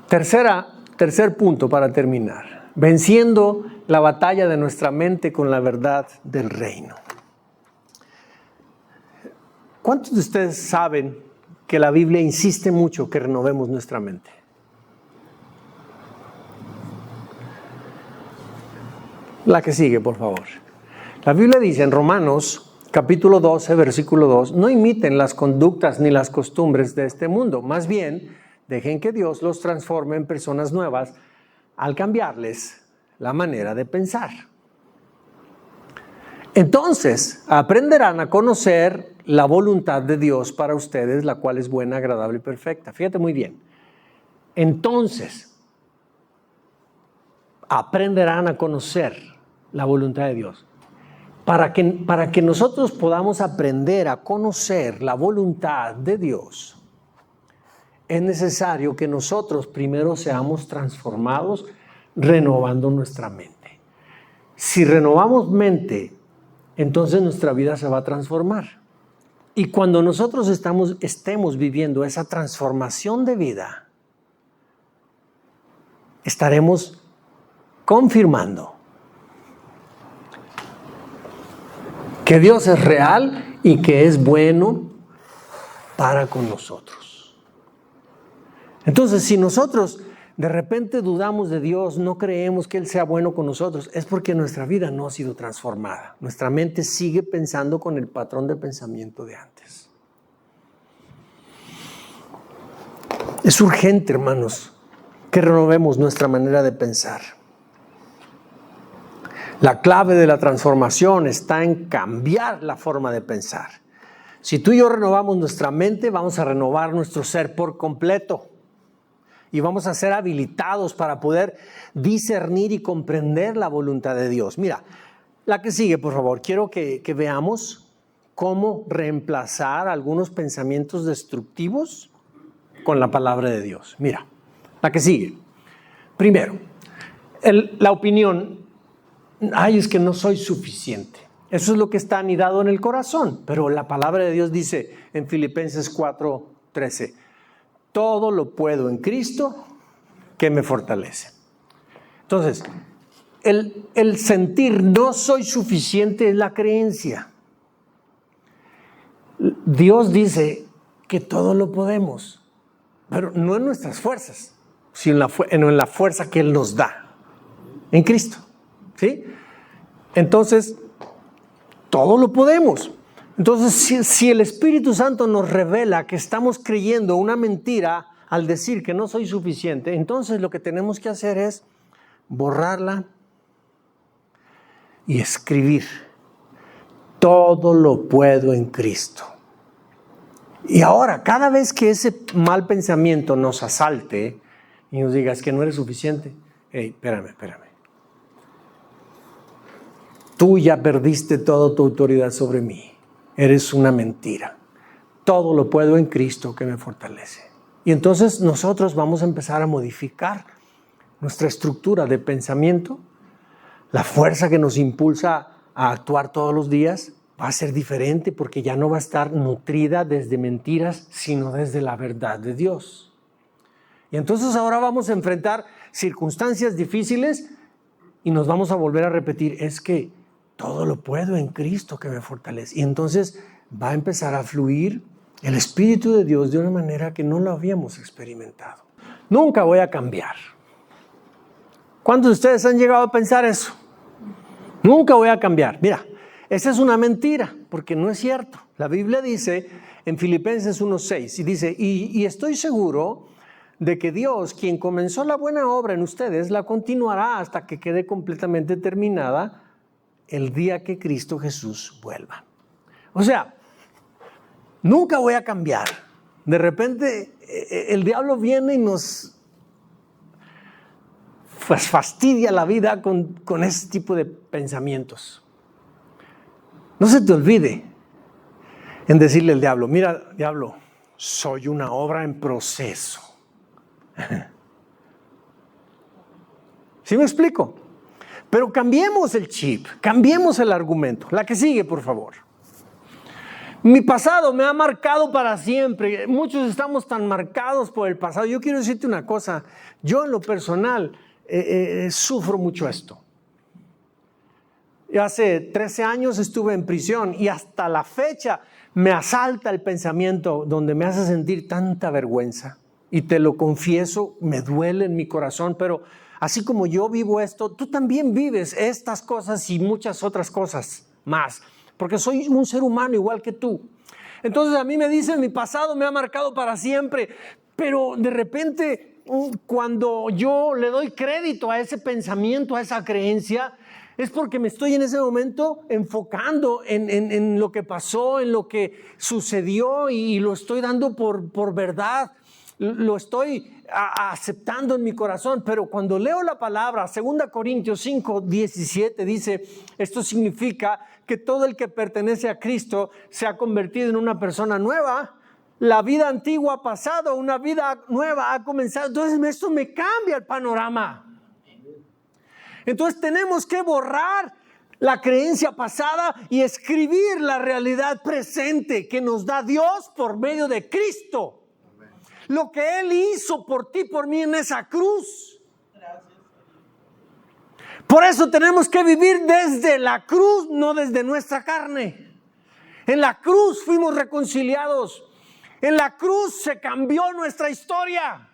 Tercer punto para terminar. Venciendo la batalla de nuestra mente con la verdad del reino. ¿Cuántos de ustedes saben que la Biblia insiste mucho que renovemos nuestra mente? La que sigue, por favor. La Biblia dice en Romanos, capítulo 12, versículo 2, no imiten las conductas ni las costumbres de este mundo. Más bien, dejen que Dios los transforme en personas nuevas al cambiarles la manera de pensar. Entonces, aprenderán a conocer la voluntad de Dios para ustedes, la cual es buena, agradable y perfecta. Fíjate muy bien. Entonces, aprenderán a conocer la voluntad de Dios. Para que nosotros podamos aprender a conocer la voluntad de Dios, es necesario que nosotros primero seamos transformados renovando nuestra mente. Si renovamos mente, entonces nuestra vida se va a transformar. Y cuando nosotros estemos viviendo esa transformación de vida, estaremos confirmando que Dios es real y que es bueno para con nosotros. Entonces, si nosotros de repente dudamos de Dios, no creemos que Él sea bueno con nosotros, es porque nuestra vida no ha sido transformada. Nuestra mente sigue pensando con el patrón de pensamiento de antes. Es urgente, hermanos, que renovemos nuestra manera de pensar. La clave de la transformación está en cambiar la forma de pensar. Si tú y yo renovamos nuestra mente, vamos a renovar nuestro ser por completo. Y vamos a ser habilitados para poder discernir y comprender la voluntad de Dios. Mira, la que sigue, por favor. Quiero que veamos cómo reemplazar algunos pensamientos destructivos con la palabra de Dios. Mira, la que sigue. Primero, la opinión. Ay, es que no soy suficiente. Eso es lo que está anidado en el corazón. Pero la palabra de Dios dice en Filipenses 4:13, todo lo puedo en Cristo que me fortalece. Entonces, el sentir no soy suficiente es la creencia. Dios dice que todo lo podemos, pero no en nuestras fuerzas, sino en la fuerza que Él nos da, en Cristo. ¿Sí? Entonces, todo lo podemos. Entonces, si el Espíritu Santo nos revela que estamos creyendo una mentira al decir que no soy suficiente, entonces lo que tenemos que hacer es borrarla y escribir: todo lo puedo en Cristo. Y ahora, cada vez que ese mal pensamiento nos asalte y nos diga, es que no eres suficiente, hey, espérame. Tú ya perdiste toda tu autoridad sobre mí. Eres una mentira. Todo lo puedo en Cristo que me fortalece. Y entonces nosotros vamos a empezar a modificar nuestra estructura de pensamiento. La fuerza que nos impulsa a actuar todos los días va a ser diferente, porque ya no va a estar nutrida desde mentiras, sino desde la verdad de Dios. Y entonces ahora vamos a enfrentar circunstancias difíciles y nos vamos a volver a repetir, es que todo lo puedo en Cristo que me fortalece. Y entonces va a empezar a fluir el Espíritu de Dios de una manera que no lo habíamos experimentado. Nunca voy a cambiar. ¿Cuántos de ustedes han llegado a pensar eso? Nunca voy a cambiar. Mira, esa es una mentira, porque no es cierto. La Biblia dice en Filipenses 1:6, y dice, y estoy seguro de que Dios, quien comenzó la buena obra en ustedes, la continuará hasta que quede completamente terminada el día que Cristo Jesús vuelva. O sea, nunca voy a cambiar. De repente el diablo viene y nos fastidia la vida con ese tipo de pensamientos. No se te olvide en decirle al diablo, mira, diablo, soy una obra en proceso. ¿Sí me explico? Pero cambiemos el chip, cambiemos el argumento. La que sigue, por favor. Mi pasado me ha marcado para siempre. Muchos estamos tan marcados por el pasado. Yo quiero decirte una cosa. Yo en lo personal sufro mucho esto. Hace 13 años estuve en prisión y hasta la fecha me asalta el pensamiento donde me hace sentir tanta vergüenza. Y te lo confieso, me duele en mi corazón, pero así como yo vivo esto, tú también vives estas cosas y muchas otras cosas más, porque soy un ser humano igual que tú. Entonces a mí me dicen, mi pasado me ha marcado para siempre, pero de repente cuando yo le doy crédito a ese pensamiento, a esa creencia, es porque me estoy en ese momento enfocando en lo que pasó, en lo que sucedió y lo estoy dando por verdad. Lo estoy aceptando en mi corazón, pero cuando leo la palabra, 2 Corintios 5:17 dice, esto significa que todo el que pertenece a Cristo se ha convertido en una persona nueva. La vida antigua ha pasado, una vida nueva ha comenzado. Entonces esto me cambia el panorama. Entonces tenemos que borrar la creencia pasada y escribir la realidad presente que nos da Dios por medio de Cristo. Lo que Él hizo por ti, por mí en esa cruz. Por eso tenemos que vivir desde la cruz, no desde nuestra carne. En la cruz fuimos reconciliados. En la cruz se cambió nuestra historia.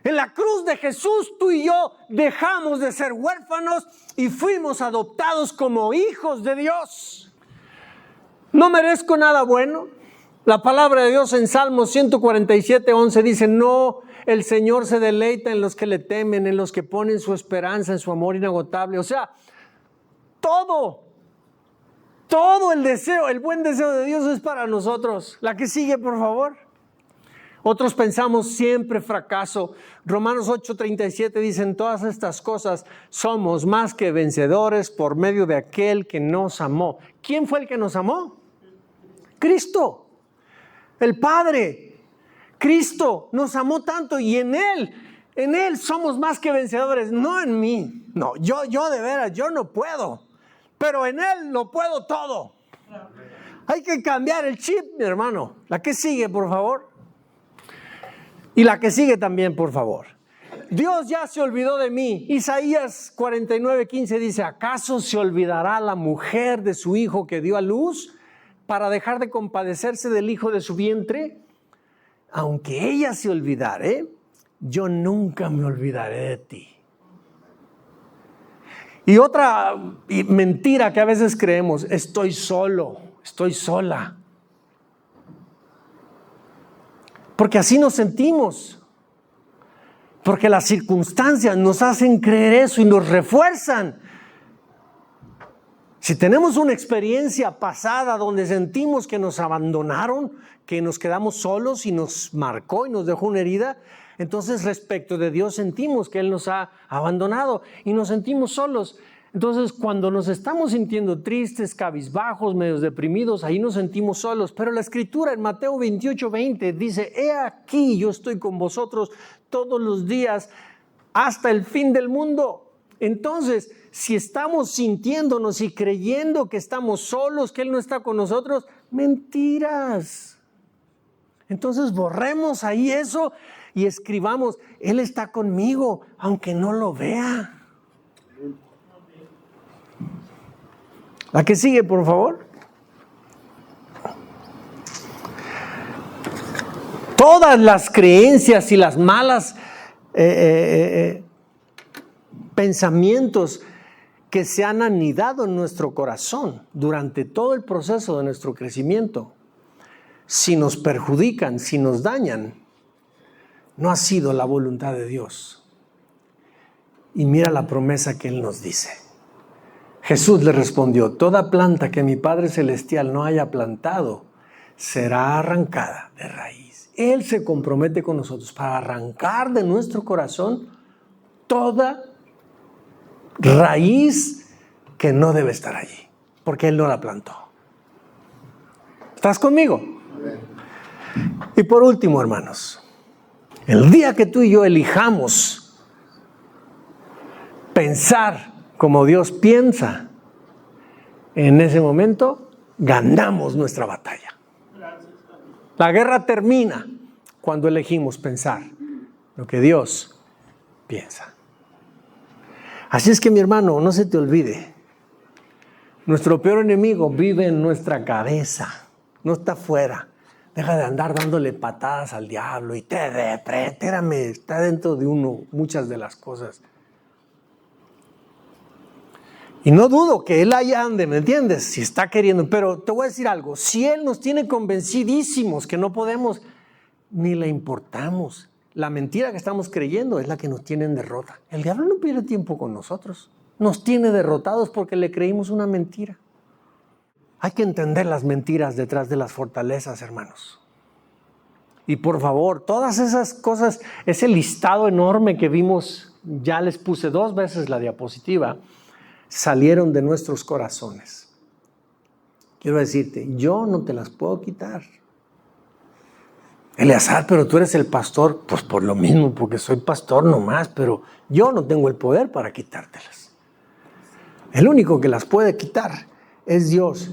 En la cruz de Jesús tú y yo dejamos de ser huérfanos y fuimos adoptados como hijos de Dios. No merezco nada bueno. La palabra de Dios en Salmos 147:11 dice, no, el Señor se deleita en los que le temen, en los que ponen su esperanza en su amor inagotable. O sea, todo el deseo, el buen deseo de Dios es para nosotros. La que sigue, por favor. Otros pensamos siempre fracaso. Romanos 8:37 dicen, todas estas cosas somos más que vencedores por medio de aquel que nos amó. ¿Quién fue el que nos amó? Cristo. El Padre, Cristo nos amó tanto y en Él somos más que vencedores, no en mí. No, yo de veras, yo no puedo, pero en Él lo puedo todo. Hay que cambiar el chip, mi hermano. La que sigue, por favor. Y la que sigue también, por favor. Dios ya se olvidó de mí. Isaías 49:15 dice, ¿acaso se olvidará la mujer de su hijo que dio a luz para dejar de compadecerse del hijo de su vientre? Aunque ella se olvidare, yo nunca me olvidaré de ti. Y otra mentira que a veces creemos, estoy solo, estoy sola. Porque así nos sentimos. Porque las circunstancias nos hacen creer eso y nos refuerzan. Si tenemos una experiencia pasada donde sentimos que nos abandonaron, que nos quedamos solos y nos marcó y nos dejó una herida, entonces respecto de Dios sentimos que Él nos ha abandonado y nos sentimos solos. Entonces cuando nos estamos sintiendo tristes, cabizbajos, medios deprimidos, ahí nos sentimos solos. Pero la Escritura en Mateo 28:20 dice, he aquí yo estoy con vosotros todos los días hasta el fin del mundo. Entonces, si estamos sintiéndonos y creyendo que estamos solos, que Él no está con nosotros, mentiras. Entonces borremos ahí eso y escribamos, Él está conmigo, aunque no lo vea. La que sigue, por favor. Todas las creencias y las malas pensamientos que se han anidado en nuestro corazón durante todo el proceso de nuestro crecimiento, si nos perjudican, si nos dañan, no ha sido la voluntad de Dios. Y mira la promesa que Él nos dice. Jesús le respondió, toda planta que mi Padre Celestial no haya plantado será arrancada de raíz. Él se compromete con nosotros para arrancar de nuestro corazón toda raíz que no debe estar allí, porque Él no la plantó. ¿Estás conmigo? Y por último, hermanos, el día que tú y yo elijamos pensar como Dios piensa, en ese momento ganamos nuestra batalla. La guerra termina cuando elegimos pensar lo que Dios piensa. Así es que, mi hermano, no se te olvide, nuestro peor enemigo vive en nuestra cabeza, no está afuera. Deja de andar dándole patadas al diablo y está dentro de uno muchas de las cosas. Y no dudo que Él allá ande, ¿me entiendes? Si está queriendo, pero te voy a decir algo, si Él nos tiene convencidísimos que no podemos, ni le importamos. La mentira que estamos creyendo es la que nos tiene en derrota. El diablo no pierde tiempo con nosotros, nos tiene derrotados porque le creímos una mentira. Hay que entender las mentiras detrás de las fortalezas, hermanos. Y por favor, todas esas cosas, ese listado enorme que vimos, ya les puse 2 veces la diapositiva, salieron de nuestros corazones. Quiero decirte, yo no te las puedo quitar. Eleazar, pero tú eres el pastor. Pues por lo mismo, porque soy pastor nomás, pero yo no tengo el poder para quitártelas. El único que las puede quitar es Dios.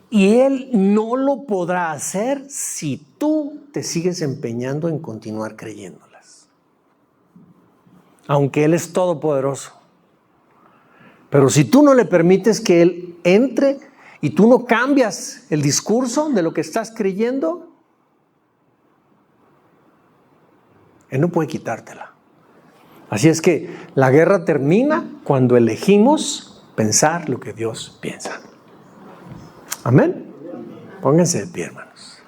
Y Él no lo podrá hacer si tú te sigues empeñando en continuar creyéndolas. Aunque Él es todopoderoso. Pero si tú no le permites que Él entre y tú no cambias el discurso de lo que estás creyendo, Él no puede quitártela. Así es que la guerra termina cuando elegimos pensar lo que Dios piensa. Amén. Pónganse de pie, hermanos.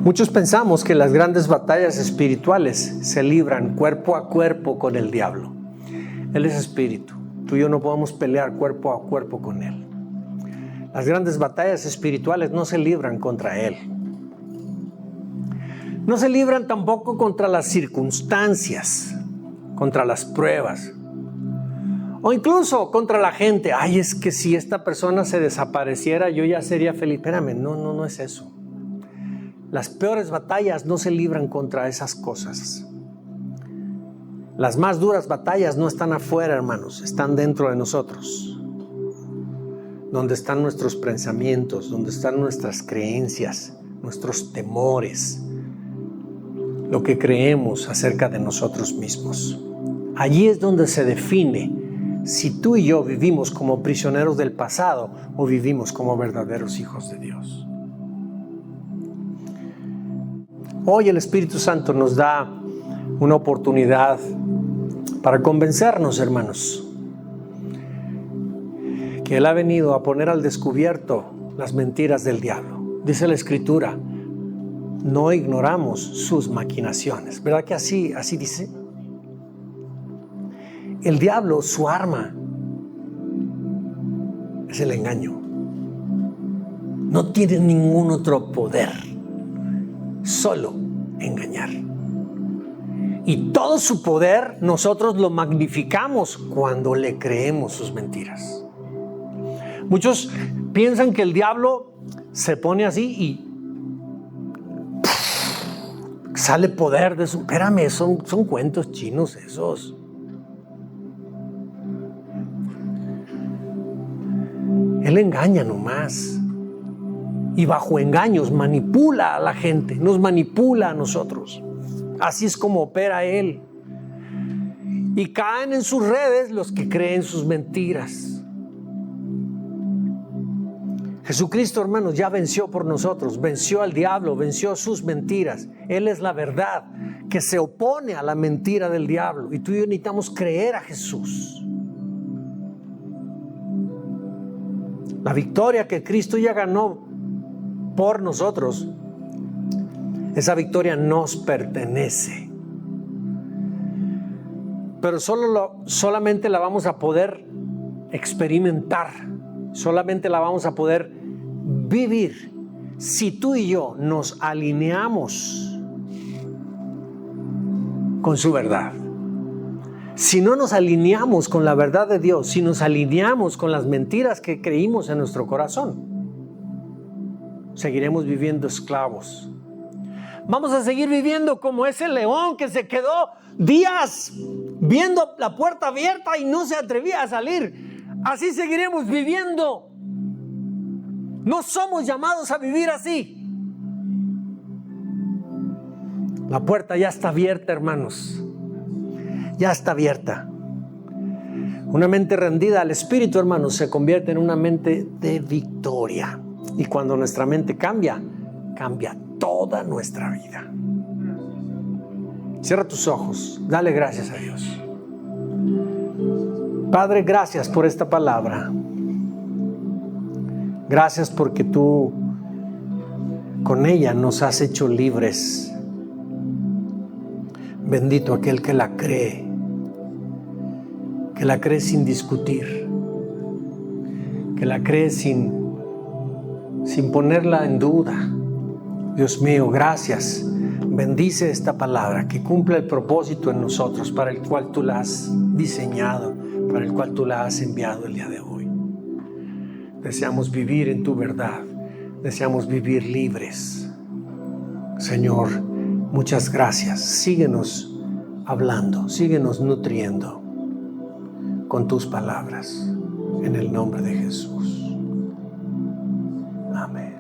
Muchos pensamos que las grandes batallas espirituales se libran cuerpo a cuerpo con el diablo. Él es espíritu. Tú y yo no podemos pelear cuerpo a cuerpo con Él. Las grandes batallas espirituales no se libran contra Él. No se libran tampoco contra las circunstancias, contra las pruebas. O incluso contra la gente. Ay, es que si esta persona se desapareciera, yo ya sería feliz. Espérame, no es eso. Las peores batallas no se libran contra esas cosas. Las más duras batallas no están afuera, hermanos, están dentro de nosotros. donde están nuestros pensamientos, donde están nuestras creencias, nuestros temores, lo que creemos acerca de nosotros mismos. Allí es donde se define si tú y yo vivimos como prisioneros del pasado o vivimos como verdaderos hijos de Dios. Hoy el Espíritu Santo nos da una oportunidad para convencernos, hermanos, que Él ha venido a poner al descubierto las mentiras del diablo. Dice la Escritura, no ignoramos sus maquinaciones. ¿Verdad que así dice? El diablo, su arma es el engaño. No tiene ningún otro poder, solo engañar. Y todo su poder nosotros lo magnificamos cuando le creemos sus mentiras. Muchos piensan que el diablo se pone así y sale poder de su... Espérame, son cuentos chinos esos. Él engaña nomás. Y bajo engaños manipula a la gente, nos manipula a nosotros. Así es como opera Él. Y caen en sus redes los que creen sus mentiras. Jesucristo, hermanos, ya venció por nosotros, venció al diablo, venció sus mentiras. Él es la verdad que se opone a la mentira del diablo. Y tú y yo necesitamos creer a Jesús. La victoria que Cristo ya ganó por nosotros, esa victoria nos pertenece. Pero solamente la vamos a poder experimentar, solamente la vamos a poder vivir si tú y yo nos alineamos con su verdad. Si no nos alineamos con la verdad de Dios, si nos alineamos con las mentiras que creímos en nuestro corazón, seguiremos viviendo esclavos. Vamos a seguir viviendo como ese león que se quedó días viendo la puerta abierta y no se atrevía a salir. Así seguiremos viviendo. No somos llamados a vivir así. La puerta ya está abierta, hermanos. Ya está abierta. Una mente rendida al Espíritu, hermanos, se convierte en una mente de victoria. Y cuando nuestra mente cambia, cambia toda nuestra vida. Cierra tus ojos. Dale gracias a Dios. Padre, gracias por esta palabra. Gracias porque tú con ella nos has hecho libres. Bendito aquel que la cree sin discutir, que la cree sin ponerla en duda. Dios mío, gracias. Bendice esta palabra, que cumpla el propósito en nosotros para el cual tú la has diseñado, para el cual tú la has enviado el día de hoy. Deseamos vivir en tu verdad, deseamos vivir libres. Señor, muchas gracias. Síguenos hablando, síguenos nutriendo con tus palabras, en el nombre de Jesús. Amén.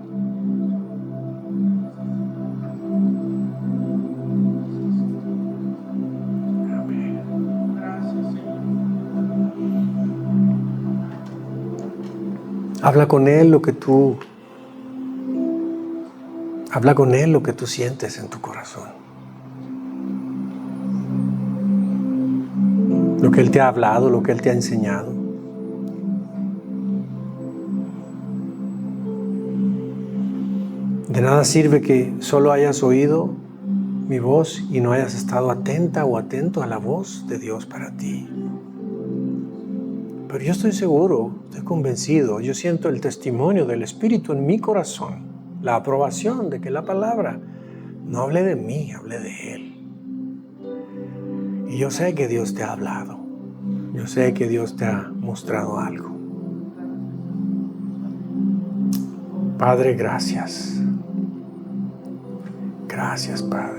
Amén. Habla con Él lo que tú sientes en tu corazón. Lo que Él te ha hablado, lo que Él te ha enseñado. De nada sirve que solo hayas oído mi voz y no hayas estado atenta o atento a la voz de Dios para ti. Pero yo estoy seguro, estoy convencido, yo siento el testimonio del Espíritu en mi corazón, la aprobación de que la palabra no hable de mí, hable de Él. Y yo sé que Dios te ha hablado. Yo sé que Dios te ha mostrado algo. Padre, gracias. Gracias, Padre.